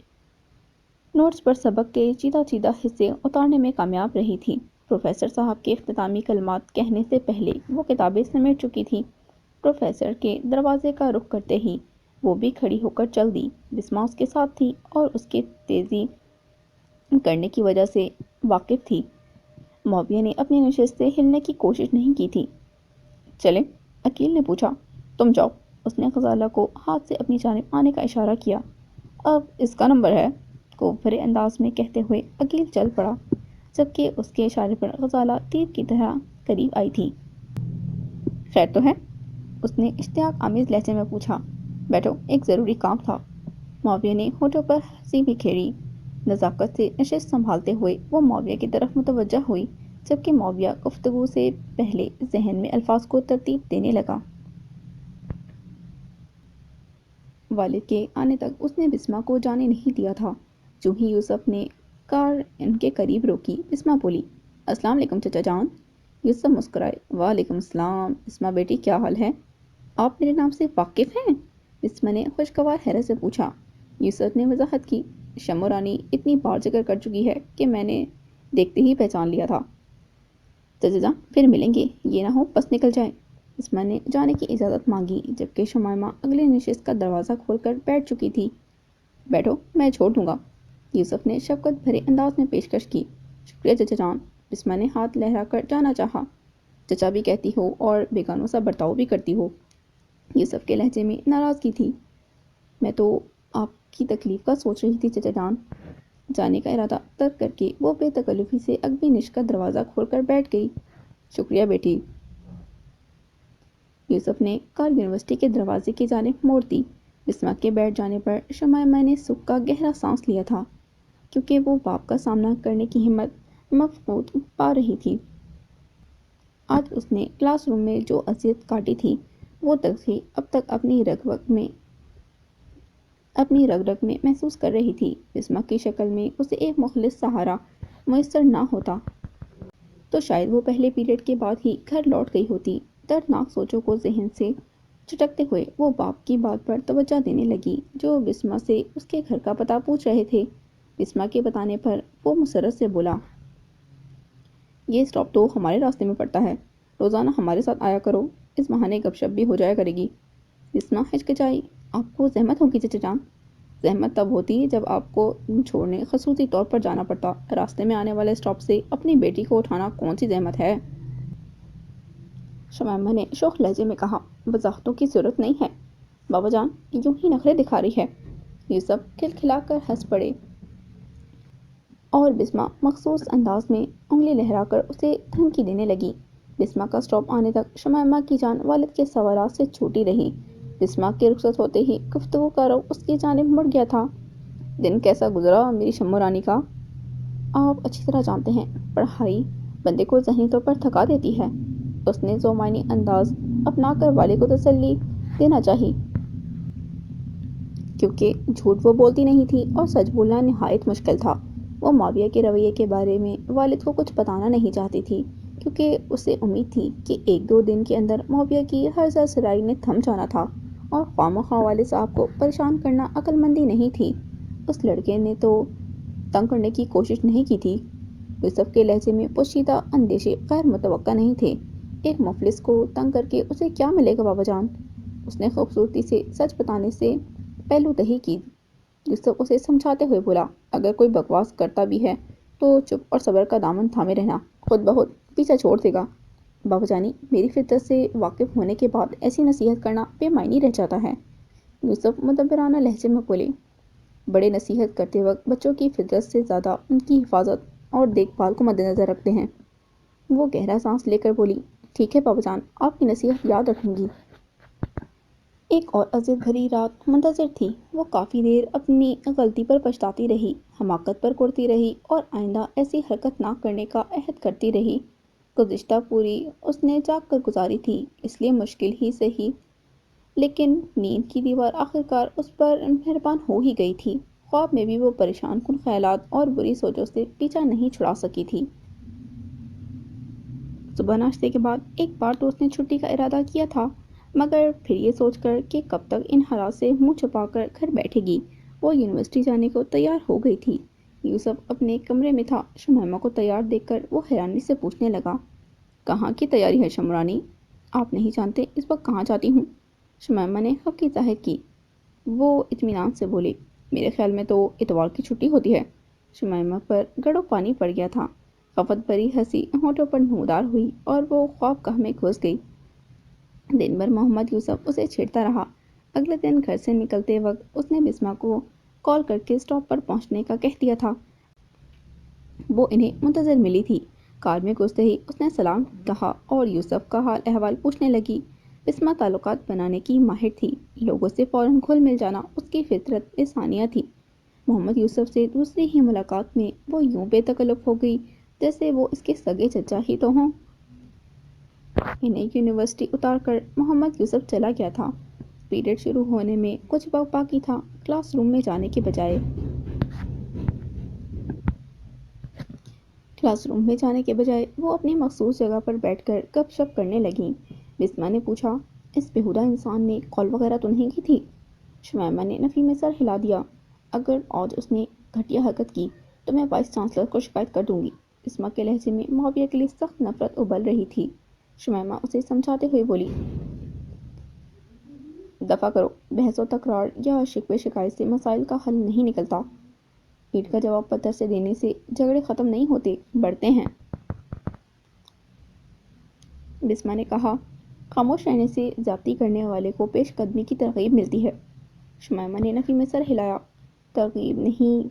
نوٹس پر سبق کے چیدہ حصے اتارنے میں کامیاب رہی تھی۔ پروفیسر صاحب کے اختتامی کلمات کہنے سے پہلے وہ کتابیں سمیٹ چکی تھی۔ پروفیسر کے دروازے کا رخ کرتے ہی وہ بھی کھڑی ہو کر چل دی۔ بسمہ اس کے ساتھ تھی اور اس کے تیزی کرنے کی وجہ سے واقف تھی۔ معاویہ نے اپنی نشست سے ہلنے کی کوشش نہیں کی تھی۔ چلیں؟ عقیل نے پوچھا۔ تم جاؤ۔ اس نے غزالہ کو ہاتھ سے اپنی جانب آنے کا اشارہ کیا۔ اب اس کا نمبر ہے، کو بھرے انداز میں کہتے ہوئے عقیل چل پڑا، جبکہ اس کے اشارے پر غزالہ تیر کی طرح قریب آئی تھی۔ خیر تو ہے؟ اس نے اشتیاق آمیز لہجے میں پوچھا۔ بیٹھو، ایک ضروری کام تھا۔ معاویہ نے ہونٹوں پر ہنسی بکھیری۔ نزاکت سے نشست سنبھالتے ہوئے وہ معاویہ کی طرف متوجہ ہوئی، جبکہ معاویہ گفتگو سے پہلے ذہن میں الفاظ کو ترتیب دینے لگا۔ والد کے آنے تک اس نے بسمہ کو جانے نہیں دیا تھا۔ جو ہی یوسف نے کار ان کے قریب روکی، بسمہ بولی، السلام علیکم چچا جان۔ یوسف مسکرائے، وعلیکم السلام۔ بسمہ بیٹی، کیا حال ہے؟ آپ میرے نام سے واقف ہیں؟ بسمہ نے خوشگوار حیرت سے پوچھا۔ یوسف نے وضاحت کی، شمو رانی اتنی بار ذکر کر چکی ہے کہ میں نے دیکھتے ہی پہچان لیا تھا۔ چچا جان، پھر ملیں گے، یہ نہ ہو بس نکل جائے۔ بسمہ نے جانے کی اجازت مانگی، جبکہ شمائمہ اگلے نشست کا دروازہ کھول کر بیٹھ چکی تھی۔ بیٹھو، میں چھوڑ دوں گا۔ یوسف نے شفقت بھرے انداز میں پیشکش کی۔ شکریہ چچا جان۔ بسمہ نے ہاتھ لہرا کر جانا چاہا۔ چچا بھی کہتی ہو اور بیگانوں سا برتاؤ بھی کرتی ہو۔ یوسف کے لہجے میں ناراضگی تھی۔ میں تو آپ کی تکلیف کا سوچ رہی تھی چچا جان۔ جانے کا ارادہ ترک کر کے وہ بے تکلفی سے اگلی نشست کا دروازہ کھول کر بیٹھ گئی۔ شکریہ بیٹی۔ یوسف نے کار یونیورسٹی کے دروازے کی جانب موڑ دی۔ بسمہ کے بیٹھ جانے پر شمائمہ نے سکھ کا گہرا سانس لیا تھا، کیونکہ وہ باپ کا سامنا کرنے کی ہمت مفقود پا رہی تھی۔ آج اس نے کلاس روم میں جو اذیت کاٹی تھی، وہ تلخی اب تک اپنی رگ رگ میں محسوس کر رہی تھی۔ بسمہ کی شکل میں اسے ایک مخلص سہارا میسر نہ ہوتا تو شاید وہ پہلے پیریڈ کے بعد ہی گھر لوٹ گئی ہوتی۔ دردناک سوچوں کو ذہن سے چھٹکتے ہوئے وہ باپ کی بات پر توجہ دینے لگی، جو بسمہ سے اس کے گھر کا پتہ پوچھ رہے تھے۔ بسمہ کے بتانے پر وہ مسرت سے بولا، یہ اسٹاپ تو ہمارے راستے میں پڑتا ہے، روزانہ ہمارے ساتھ آیا کرو، اس بہانے گپ شپ بھی ہو جایا کرے گی۔ بسمہ ہچکچائی، آپ کو زحمت ہوگی چچا جان۔ زحمت تب ہوتی جب آپ کو چھوڑنے خصوصی طور پر جانا پڑتا، راستے میں آنے والے اسٹاپ سے اپنی بیٹی کو اٹھانا کون سی زحمت ہے؟ شمائمہ نے شوخ لہجے میں کہا، وضاحتوں کی ضرورت نہیں ہے، بابا جان یوں ہی نخرے دکھا رہی ہے۔ یوسف کھلکھلا کر ہنس پڑے اور بسمہ مخصوص انداز میں انگلی لہرا کر اسے دھمکی دینے لگی۔ بسمہ کا اسٹاپ آنے تک شمائمہ کی جان والد کے سوالات سے چھوٹی رہی۔ بسمہ کے رخصت ہوتے ہی گفتگو کا رخ اس کی جانب مڑ گیا تھا۔ دن کیسا گزرا میری شمو رانی کا؟ آپ اچھی طرح جانتے ہیں، پڑھائی بندے کو ذہنی طور پر تھکا دیتی ہے۔ اس نے ذومعنی انداز اپنا کر والد کو تسلی دینا چاہی، کیونکہ جھوٹ وہ بولتی نہیں تھی اور سچ بولنا نہایت مشکل تھا۔ وہ معاویہ کے رویے کے بارے میں والد کو کچھ بتانا نہیں چاہتی تھی، کیونکہ اسے امید تھی کہ ایک دو دن کے اندر معاویہ کی ہر سرائی نے تھم جانا تھا، اور خواہ مخواہ والد صاحب کو پریشان کرنا عقل مندی نہیں تھی۔ اس لڑکے نے تو تنگ کرنے کی کوشش نہیں کی تھی۔ یوسف کے لہجے میں پوشیدہ اندیشے غیر متوقع نہیں تھے۔ ایک مفلس کو تنگ کر کے اسے کیا ملے گا بابا جان؟ اس نے خوبصورتی سے سچ بتانے سے پہلو دہی کی۔ یوسف اسے سمجھاتے ہوئے بولا، اگر کوئی بکواس کرتا بھی ہے تو چپ اور صبر کا دامن تھامے رہنا، خود بخود پیچھا چھوڑ دے گا۔ بابا جانی، میری فطرت سے واقف ہونے کے بعد ایسی نصیحت کرنا بے معنی رہ جاتا ہے۔ یوسف مدبرانہ لہجے میں بولے، بڑے نصیحت کرتے وقت بچوں کی فطرت سے زیادہ ان کی حفاظت اور دیکھ بھال کو مد نظر رکھتے ہیں۔ وہ گہرا سانس لے کر بولی، ٹھیک ہے بابا جان، آپ کی نصیحت یاد رکھوں گی۔ ایک اور اذیت بھری رات منتظر تھی۔ وہ کافی دیر اپنی غلطی پر پچھتاتی رہی، حماقت پر کرتی رہی اور آئندہ ایسی حرکت نہ کرنے کا عہد کرتی رہی۔ گزشتہ پوری اس نے جاگ کر گزاری تھی، اس لیے مشکل ہی سہی، لیکن نیند کی دیوار آخرکار اس پر مہربان ہو ہی گئی تھی۔ خواب میں بھی وہ پریشان کن خیالات اور بری سوچوں سے پیچھا نہیں چھڑا سکی تھی۔ صبح ناشتے کے بعد ایک بار تو اس نے چھٹی کا ارادہ کیا تھا، مگر پھر یہ سوچ کر کہ کب تک ان حالات سے منہ چھپا کر گھر بیٹھے گی، وہ یونیورسٹی جانے کو تیار ہو گئی تھی۔ یوسف اپنے کمرے میں تھا۔ شمائمہ کو تیار دیکھ کر وہ حیرانی سے پوچھنے لگا، کہاں کی تیاری ہے شمرانی؟ آپ نہیں جانتے اس وقت کہاں جاتی ہوں؟ شمائمہ نے حق ظاہر کی۔ وہ اطمینان سے بولی، میرے خیال میں تو اتوار کی چھٹی ہوتی ہے۔ شمائمہ پر گڑوں پانی پڑ گیا تھا۔ خفت بھری ہنسی ہونٹوں پر نمودار ہوئی اور وہ خوابگاہ میں گھس گئی۔ دن بھر محمد یوسف اسے چھیڑتا رہا۔ اگلے دن گھر سے نکلتے وقت اس نے بسمہ کو کال کر کے اسٹاپ پر پہنچنے کا کہہ دیا تھا۔ وہ انہیں منتظر ملی تھی۔ کار میں گھستے ہی اس نے سلام کہا اور یوسف کا حال احوال پوچھنے لگی۔ بسمہ تعلقات بنانے کی ماہر تھی۔ لوگوں سے فوراً گھل مل جانا اس کی فطرت ثانیہ تھی۔ محمد یوسف سے دوسری ہی ملاقات میں وہ یوں بے تکلف ہو گئی جیسے وہ اس کے سگے چچا ہی تو ہوں۔ انہیں یونیورسٹی اتار کر محمد یوسف چلا گیا تھا۔ پیریڈ شروع ہونے میں کچھ وقت باقی تھا۔ کلاس روم میں جانے کے بجائے وہ اپنی مخصوص جگہ پر بیٹھ کر گپ شپ کرنے لگیں۔ بسمہ نے پوچھا، اس بےہودہ انسان نے کال وغیرہ تو نہیں کی تھی؟ شمائمہ نے نفی میں سر ہلا دیا۔ اگر آج اس نے گھٹیا حرکت کی تو میں وائس چانسلر کو شکایت کر دوں گی۔ بسمہ کے لہجے میں معاویہ کے لیے سخت نفرت ابل رہی تھی۔ شمائمہ اسے سمجھاتے ہوئے بولی، دفع کرو، بحث و تکرار یا شکوے شکایت سے مسائل کا حل نہیں نکلتا۔ اینٹ کا جواب پتھر سے دینے سے جھگڑے ختم نہیں ہوتے، بڑھتے ہیں۔ بسمہ نے کہا، خاموش رہنے سے زیادتی کرنے والے کو پیش قدمی کی ترغیب ملتی ہے۔ شمائمہ نے نفی میں سر ہلایا۔ ترغیب نہیں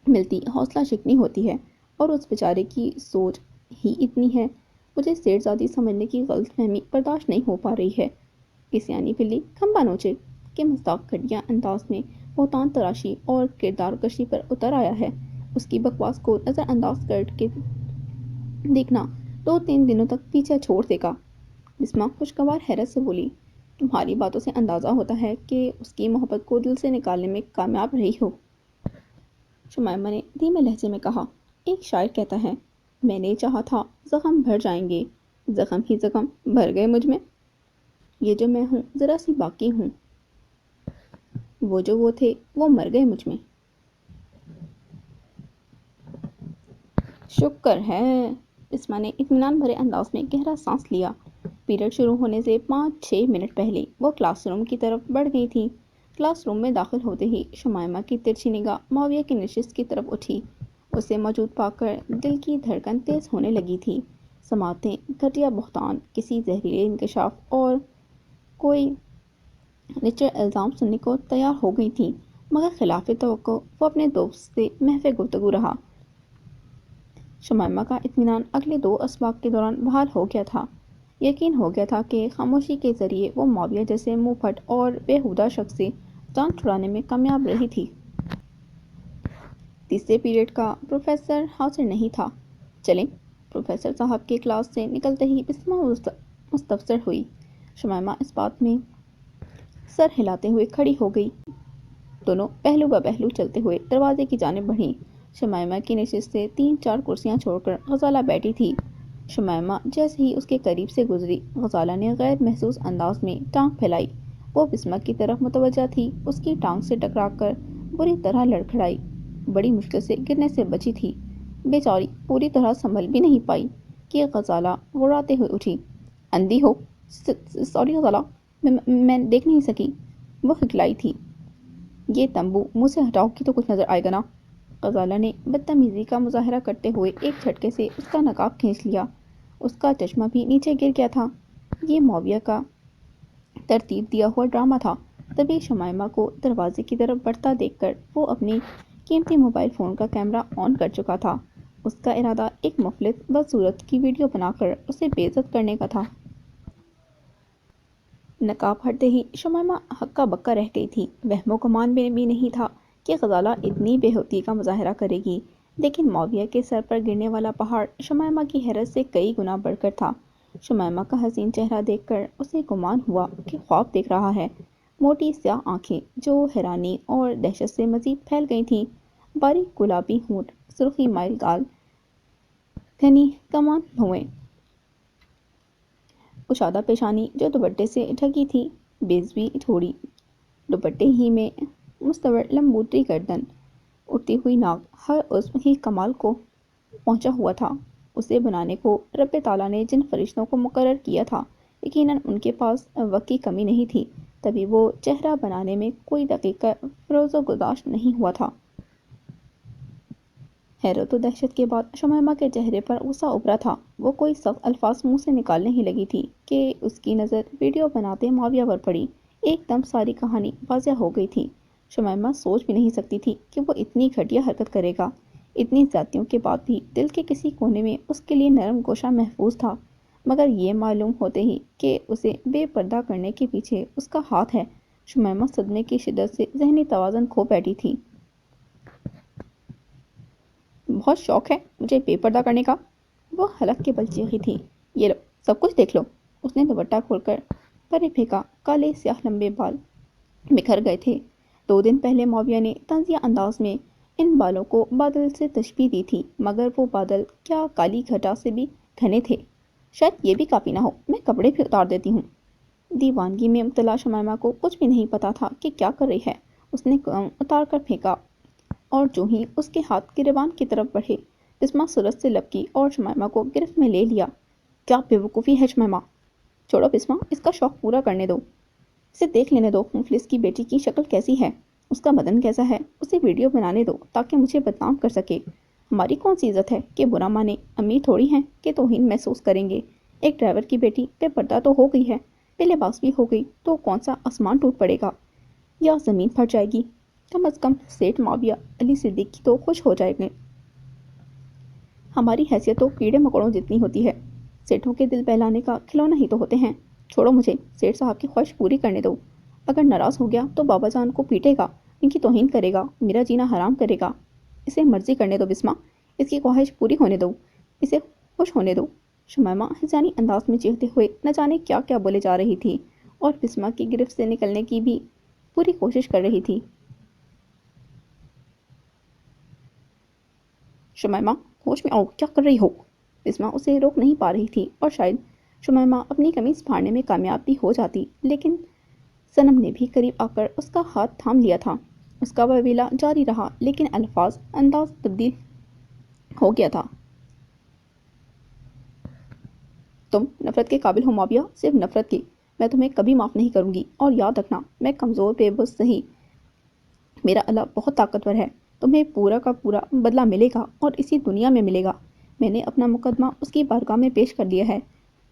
ملتی، حوصلہ شکنی ہوتی ہے، اور اس بیچارے کی سوچ ہی اتنی ہے۔ مجھے سیٹھ زادی سمجھنے کی غلط فہمی برداشت نہیں ہو پا رہی ہے۔ کسیانی بلی کھمبا نوچے کے مصداق گھٹیا انداز میں بہتان تراشی اور کردار کشی پر اتر آیا ہے۔ اس کی بکواس کو نظر انداز کر کے دیکھنا 2-3 دنوں تک پیچھا چھوڑ دے گا۔ بسمہ خوشگوار حیرت سے بولی، تمہاری باتوں سے اندازہ ہوتا ہے کہ اس کی محبت کو دل سے نکالنے میں کامیاب رہی ہو۔ شمائمہ نے دھیمے لہجے میں کہا، ایک شاعر کہتا ہے، میں نے چاہا تھا زخم بھر جائیں گے، زخم ہی زخم بھر گئے مجھ میں۔ یہ جو میں ہوں ذرا سی باقی ہوں، وہ جو وہ تھے وہ مر گئے مجھ میں۔ شکر ہے۔ بسمہ نے اطمینان بھرے انداز میں گہرا سانس لیا۔ پیریڈ شروع ہونے سے 5-6 منٹ پہلے وہ کلاس روم کی طرف بڑھ گئی تھی۔ کلاس روم میں داخل ہوتے ہی شمائمہ کی ترچھی نگاہ معاویہ کی نشست کی طرف اٹھی۔ اسے موجود پا کر دل کی دھڑکن تیز ہونے لگی تھی۔ سماعتیں گھٹیا بہتان، کسی زہریلے انکشاف اور کوئی نچر الزام سننے کو تیار ہو گئی تھیں، مگر خلاف توقع وہ اپنے دوست سے محو گفتگو رہا۔ شمائمہ کا اطمینان اگلے 2 اسباق کے دوران بحال ہو گیا تھا۔ یقین ہو گیا تھا کہ خاموشی کے ذریعے وہ معاویہ جیسے منہ پھٹ اور بیہودہ شخص سے جان چھڑانے میں کامیاب رہی تھی۔ تیسرے پیریڈ کا پروفیسر حاضر نہیں تھا۔ چلیں۔ پروفیسر صاحب کے کلاس سے نکلتے ہی بسمہ مستفسر ہوئی۔ شمائمہ اس بات میں سر ہلاتے ہوئے کھڑی ہو گئی۔ دونوں پہلو بہ پہلو چلتے ہوئے دروازے کی جانب بڑھیں۔ شمائمہ کی نشست سے 3-4 کرسیاں چھوڑ کر غزالہ بیٹھی تھی۔ شمائمہ جیسے ہی اس کے قریب سے گزری، غزالہ نے غیر محسوس انداز میں ٹانگ پھیلائی۔ وہ بسمہ کی طرف متوجہ تھی۔ اس کی ٹانگ سے ٹکرا کر بری طرح لڑکھڑائی۔ بڑی مشکل سے گرنے سے بچی تھی۔ بیچاری پوری طرح سنبھل بھی نہیں پائی کہ غزالہ غڑاتے ہوئے اٹھی۔ اندھی ہو؟ سوری غزالہ، میں دیکھ نہیں سکی۔ وہ ہکلائی تھی۔ یہ تمبو منہ سے ہٹاؤ گی تو کچھ نظر آئے گا نا؟ غزالہ نے بدتمیزی کا مظاہرہ کرتے ہوئے ایک جھٹکے سے اس کا نقاب کھینچ لیا۔ اس کا چشمہ بھی نیچے گر گیا تھا۔ یہ معاویہ کا ترتیب دیا ہوا ڈرامہ تھا۔ تبھی شمائمہ کو دروازے کی طرف بڑھتا دیکھ کر وہ اپنی قیمتی موبائل فون کا کیمرہ آن کر چکا تھا۔ اس کا ارادہ ایک مفلس بدصورت کی ویڈیو بنا کر اسے بے عزت کرنے کا تھا۔ نقاب ہٹتے ہی شمائمہ ہکا بکا رہ گئی تھی۔ وہم و گمان میں بھی نہیں تھا کہ غزالہ اتنی بے ہوتی کا مظاہرہ کرے گی، لیکن معاویہ کے سر پر گرنے والا پہاڑ شمائمہ کی حیرت سے کئی گنا بڑھ کر تھا۔ شمائمہ کا حسین چہرہ دیکھ کر اسے گمان ہوا کہ خواب دیکھ رہا ہے۔ موٹی سیاہ آنکھیں جو حیرانی اور دہشت سے مزید پھیل گئی تھیں، باریک گلابی ہونٹ، سرخی مائل گال، گھنی کمان بھویں، کشادہ پیشانی جو دوپٹے سے ڈھکی تھی، بیضوی ٹھوڑی، دوپٹے ہی میں مستور لمبوٹی گردن، اٹھتی ہوئی ناک، ہر عضو ہی کمال کو پہنچا ہوا تھا۔ اسے بنانے کو رب تعالیٰ نے جن فرشتوں کو مقرر کیا تھا، یقیناً ان کے پاس وقت کی کمی نہیں تھی، تبھی وہ چہرہ بنانے میں کوئی دقیقہ فروز و گذاشت نہیں ہوا تھا۔ حیرت و دہشت کے بعد شمائمہ کے چہرے پر غصہ ابھرا تھا۔ وہ کوئی سخت الفاظ منہ سے نکالنے ہی لگی تھی کہ اس کی نظر ویڈیو بناتے معاویہ پر پڑی۔ ایک دم ساری کہانی واضح ہو گئی تھی۔ شمائمہ سوچ بھی نہیں سکتی تھی کہ وہ اتنی گھٹیا حرکت کرے گا۔ اتنی زیادتیوں کے بعد بھی دل کے کسی کونے میں اس کے لیے نرم گوشہ محفوظ تھا، مگر یہ معلوم ہوتے ہی کہ اسے بے پردہ کرنے کے پیچھے اس کا ہاتھ ہے، شمائمہ صدمے کی شدت سے ذہنی توازن کھو بیٹھی تھی۔ بہت شوق ہے مجھے بے پردہ کرنے کا، وہ حلق کے بل چیخی تھی۔ یہ لو، سب کچھ دیکھ لو۔ اس نے دوپٹہ کھول کر پرے پھینکا۔ کالے سیاہ لمبے بال بکھر گئے تھے۔ 2 دن پہلے معاویہ نے طنزیہ انداز میں ان بالوں کو بادل سے تشبیہ دی تھی، مگر وہ بادل کیا کالی گھٹا سے بھی گھنے تھے۔ شاید یہ بھی کافی نہ ہو، میں کپڑے بھی اتار دیتی ہوں۔ دیوانگی میں مبتلا شمائمہ کو کچھ بھی نہیں پتا تھا کہ کیا کر رہی ہے۔ اس نے اتار کر پھینکا اور جو ہی اس کے ہاتھ گریبان کی طرف بڑھے، بسمہ سرعت سے لپکی اور شمائمہ کو گرفت میں لے لیا۔ کیا بے وقوفی ہے شمائمہ! چھوڑو بسمہ، اس کا شوق پورا کرنے دو۔ اسے دیکھ لینے دو مفلس کی بیٹی کی شکل کیسی ہے، اس کا بدن کیسا ہے، اسے ویڈیو بنانے دو تاکہ مجھے بدنام کر سکے۔ ہماری کون سی عزت ہے کہ برا مانے، امیر تھوڑی ہیں کہ توہین محسوس کریں گے۔ ایک ڈرائیور کی بیٹی بے پردہ تو ہو گئی ہے، بے لباس بھی ہو گئی تو کون سا آسمان ٹوٹ پڑے گا یا زمین پھٹ جائے گی؟ کم از کم سیٹھ معاویہ علی صدیقی تو خوش ہو جائیں گے۔ ہماری حیثیت تو کیڑے مکوڑوں جتنی ہوتی ہے، سیٹھوں کے دل بہلانے کا کھلونا ہی تو ہوتے ہیں۔ چھوڑو مجھے، سیٹھ صاحب کی خواہش پوری کرنے دو۔ اگر ناراض ہو گیا تو بابا جان کو پیٹے گا، ان کی توہین کرے گا، میرا جینا حرام کرے گا۔ اسے مرضی کرنے دو بسمہ، اس کی خواہش پوری ہونے دو، اسے خوش ہونے دو۔ شمائمہ ہذیانی انداز میں چیختے ہوئے نہ جانے کیا کیا بولے جا رہی تھی اور بسمہ کی گرفت سے نکلنے کی بھی پوری کوشش کر رہی تھی۔ شمائمہ، ہوش میں آؤ، کیا کر رہی ہو؟ بسمہ اسے روک نہیں پا رہی تھی اور شاید شمائمہ اپنی قمیص پھاڑنے میں کامیاب بھی ہو جاتی، لیکن صنم نے بھی قریب آ کر اس کا ہاتھ تھام لیا تھا۔ اس کا ویلا جاری رہا لیکن الفاظ انداز تبدیل ہو گیا تھا۔ تم نفرت کے قابل ہو معاویہ، صرف نفرت کی۔ میں تمہیں کبھی معاف نہیں کروں گی، اور یاد رکھنا میں کمزور بے بس سہی، میرا اللہ بہت طاقتور ہے۔ تمہیں پورا کا پورا بدلہ ملے گا اور اسی دنیا میں ملے گا۔ میں نے اپنا مقدمہ اس کی بارگاہ میں پیش کر دیا ہے،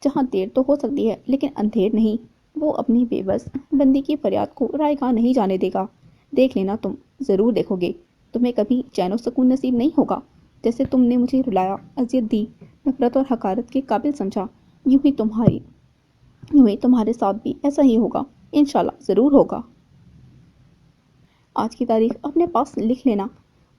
جہاں دیر تو ہو سکتی ہے لیکن اندھیر نہیں۔ وہ اپنی بے بس بندی کی فریاد کو رائے گاہ نہیں جانے دے گا۔ دیکھ لینا، تم ضرور دیکھو گے، تمہیں کبھی چین و سکون نصیب نہیں ہوگا۔ جیسے تم نے مجھے رلایا، اذیت دی، نفرت اور حقارت کے قابل سمجھا، یوں ہی تمہارے ساتھ بھی ایسا ہی ہوگا، انشاءاللہ ضرور ہوگا۔ آج کی تاریخ اپنے پاس لکھ لینا،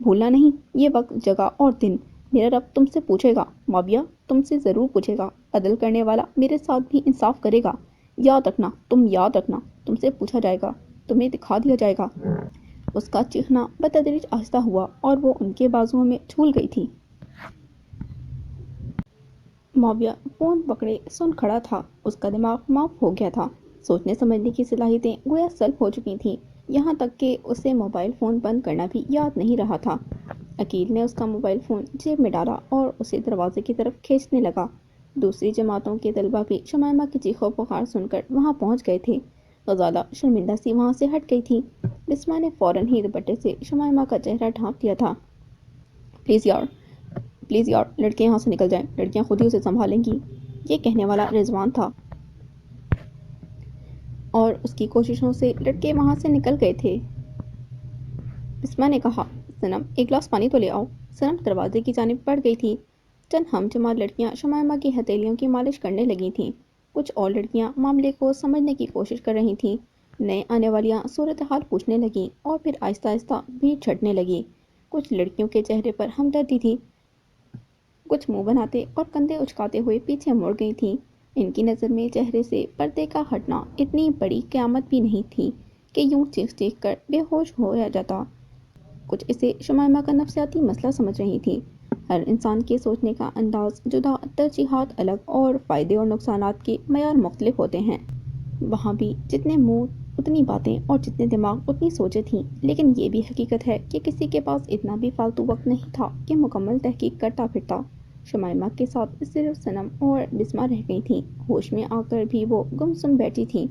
بھولنا نہیں۔ یہ وقت، جگہ اور دن میرا رب تم سے پوچھے گا، معاویہ تم سے ضرور پوچھے گا۔ عدل کرنے والا میرے ساتھ بھی انصاف کرے گا۔ یاد رکھنا، تم سے پوچھا جائے گا، تمہیں دکھا دیا جائے گا۔ اس کا چیخنا بتدریج آہستہ ہوا اور وہ ان کے بازوؤں میں جھول گئی تھی۔ معاویہ فون پکڑے سن کھڑا تھا۔ اس کا دماغ معاف ہو گیا تھا۔ سوچنے سمجھنے کی صلاحیتیں گویا سلب ہو چکی تھیں، یہاں تک کہ اسے موبائل فون بند کرنا بھی یاد نہیں رہا تھا۔ عقیل نے اس کا موبائل فون جیب میں ڈالا اور اسے دروازے کی طرف کھینچنے لگا۔ دوسری جماعتوں کے طلبہ بھی شمائمہ کی چیخ و پکار سن کر وہاں پہنچ گئے تھے۔ غزالہ شرمندہ سی وہاں سے ہٹ گئی تھی۔ بسمہ نے فوراً ہی دوپٹے سے شمائمہ کا چہرہ ڈھانپ دیا تھا۔ پلیز یار، لڑکے یہاں سے نکل جائیں، لڑکیاں خود ہی اسے سنبھالیں گی۔ یہ کہنے والا رضوان تھا اور اس کی کوششوں سے لڑکے وہاں سے نکل گئے تھے۔ بسمہ نے کہا، صنم ایک گلاس پانی تو لے آؤ۔ صنم دروازے کی جانب بڑھ گئی تھی۔ چند ہم جماعت لڑکیاں شمائمہ کی ہتھیلیوں کی مالش کرنے لگی تھیں۔ کچھ اور لڑکیاں معاملے کو سمجھنے کی کوشش کر رہی تھیں۔ نئے آنے والیاں صورتحال پوچھنے لگیں اور پھر آہستہ آہستہ بھیڑ چھٹنے لگی۔ کچھ لڑکیوں کے چہرے پر ہمدردی تھی، کچھ منہ بناتے اور کندھے اچکاتے ہوئے پیچھے مڑ گئی تھیں۔ ان کی نظر میں چہرے سے پردے کا ہٹنا اتنی بڑی قیامت بھی نہیں تھی کہ یوں چیخ چیخ کر بے ہوش ہو جاتا۔ کچھ اسے شمائمہ کا نفسیاتی مسئلہ سمجھ رہی تھی۔ ہر انسان کے سوچنے کا انداز جدا، ترجیحات الگ اور فائدے اور نقصانات کے معیار مختلف ہوتے ہیں۔ وہاں بھی جتنے منہ اتنی باتیں اور جتنے دماغ اتنی سوچیں تھیں، لیکن یہ بھی حقیقت ہے کہ کسی کے پاس اتنا بھی فالتو وقت نہیں تھا کہ مکمل تحقیق کرتا پھرتا۔ شمائمہ کے ساتھ صرف صنم اور بسمہ رہ گئی تھیں۔ ہوش میں آ کر بھی وہ گم سم بیٹھی تھیں۔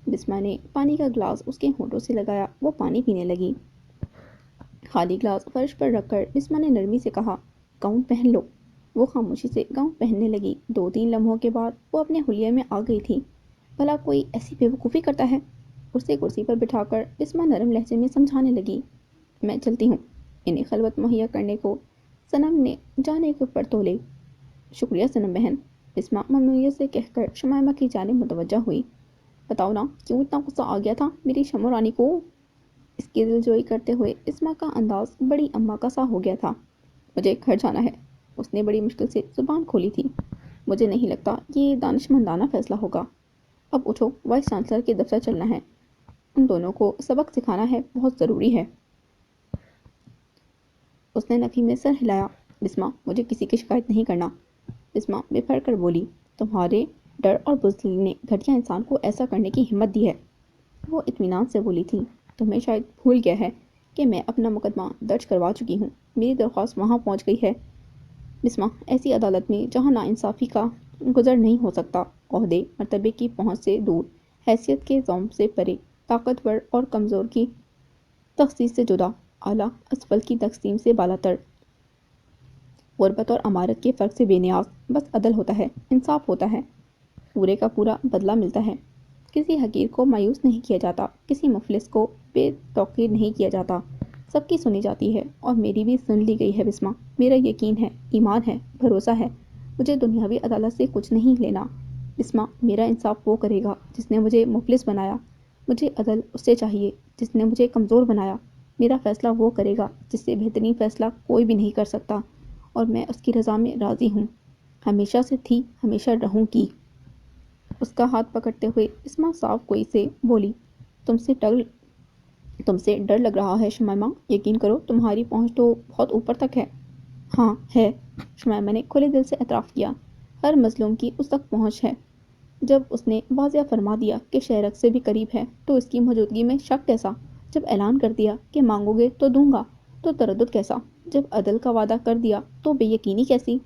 بسمہ نے پانی کا گلاس اس کے ہونٹوں سے لگایا، وہ پانی پینے لگی۔ خالی گلاس فرش پر رکھ کر بسمہ نے نرمی سے کہا، گاؤن پہن لو۔ وہ خاموشی سے گاؤن پہننے لگی۔ 2-3 لمحوں کے بعد وہ اپنے حلیے میں آ گئی تھی۔ بھلا کوئی ایسی بیوقوفی کرتا ہے؟ اسے کرسی پر بٹھا کر بسمہ نرم لہجے میں سمجھانے لگی، میں چلتی ہوں۔ انہیں خلوت مہیا کرنے کو صنم نے جانے کے اوپر تولے۔ شکریہ صنم بہن، بسمہ ممنونیت سے کہہ کر شمائمہ کی جانب متوجہ ہوئی۔ بتاؤ نا کیوں اتنا غصہ آ گیا تھا میری شمع رانی کو؟ اس کی دلجوئی کرتے ہوئے بسمہ کا انداز بڑی اماں کا سا ہو گیا تھا۔ مجھے گھر جانا ہے، اس نے بڑی مشکل سے زبان کھولی تھی۔ مجھے نہیں لگتا یہ دانشمندانہ فیصلہ ہوگا۔ اب اٹھو، وائس چانسلر کے دفتر چلنا ہے، ان دونوں کو سبق سکھانا ہے، بہت ضروری ہے۔ اس نے نفی میں سر ہلایا۔ بسمہ، مجھے کسی کی شکایت نہیں کرنا۔ بسمہ بے پھر کر بولی، تمہارے ڈر اور بزدلی نے گھٹیا انسان کو ایسا کرنے کی ہمت دی ہے۔ وہ اطمینان سے بولی تھی، تمہیں شاید بھول گیا ہے کہ میں اپنا مقدمہ درج کروا چکی ہوں، میری درخواست وہاں پہنچ گئی ہے۔ بسمہ، ایسی عدالت میں جہاں ناانصافی کا گزر نہیں ہو سکتا، عہدے مرتبے کی پہنچ سے دور، حیثیت کے زوم سے پرے، طاقتور اور کمزور کی تخصیص سے جدا، اعلیٰ اسفل کی تقسیم سے بالاتر، غربت اور امارت کے فرق سے بے نیاز، بس عدل ہوتا ہے، انصاف ہوتا ہے، پورے کا پورا بدلہ ملتا ہے۔ کسی حقیر کو مایوس نہیں کیا جاتا، کسی مفلس کو بے توقیر نہیں کیا جاتا، سب کی سنی جاتی ہے، اور میری بھی سن لی گئی ہے بسمہ۔ میرا یقین ہے، ایمان ہے، بھروسہ ہے، مجھے دنیاوی عدالت سے کچھ نہیں لینا۔ بسمہ، میرا انصاف وہ کرے گا جس نے مجھے مفلس بنایا، مجھے عدل اس سے چاہیے جس نے مجھے کمزور بنایا، میرا فیصلہ وہ کرے گا جس سے بہترین فیصلہ کوئی بھی نہیں کر سکتا، اور میں اس کی رضا میں راضی ہوں، ہمیشہ سے تھی، ہمیشہ رہوں گی۔ اس کا ہاتھ پکڑتے ہوئے بسمہ صاف گوئی سے بولی، تم سے ڈر لگ رہا ہے شمائمہ، یقین کرو تمہاری پہنچ تو بہت اوپر تک ہے۔ ہاں ہے، شمائمہ نے کھلے دل سے اعتراف کیا، ہر مظلوم کی اس تک پہنچ ہے۔ جب اس نے واضح فرما دیا کہ شہرک سے بھی قریب ہے تو اس کی موجودگی میں شک کیسا؟ جب اعلان کر دیا کہ مانگو گے تو دوں گا تو تردد کیسا؟ جب عدل کا وعدہ کر دیا تو بے یقینی کیسی؟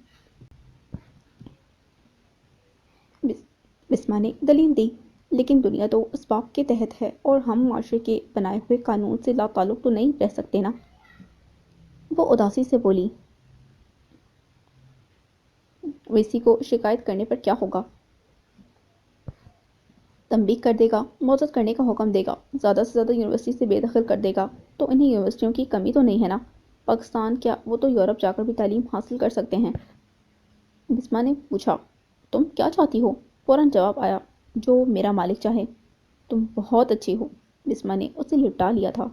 بسمہ نے دلیل دی، لیکن دنیا تو اسباب کے تحت ہے اور ہم معاشرے کے بنائے ہوئے قانون سے لا تعلق تو نہیں رہ سکتے نا۔ وہ اداسی سے بولی، ویسی کو شکایت کرنے پر کیا ہوگا؟ تنبیہ کر دے گا، معزز کرنے کا حکم دے گا، زیادہ سے زیادہ یونیورسٹی سے بے دخل کر دے گا، تو انہیں یونیورسٹیوں کی کمی تو نہیں ہے نا؟ پاکستان کیا، وہ تو یورپ جا کر بھی تعلیم حاصل کر سکتے ہیں۔ بسمہ نے پوچھا، تم کیا چاہتی ہو؟ فوراً جواب آیا، جو میرا مالک چاہے۔ تم بہت اچھی ہو، بسمہ نے اسے لپٹا لیا تھا۔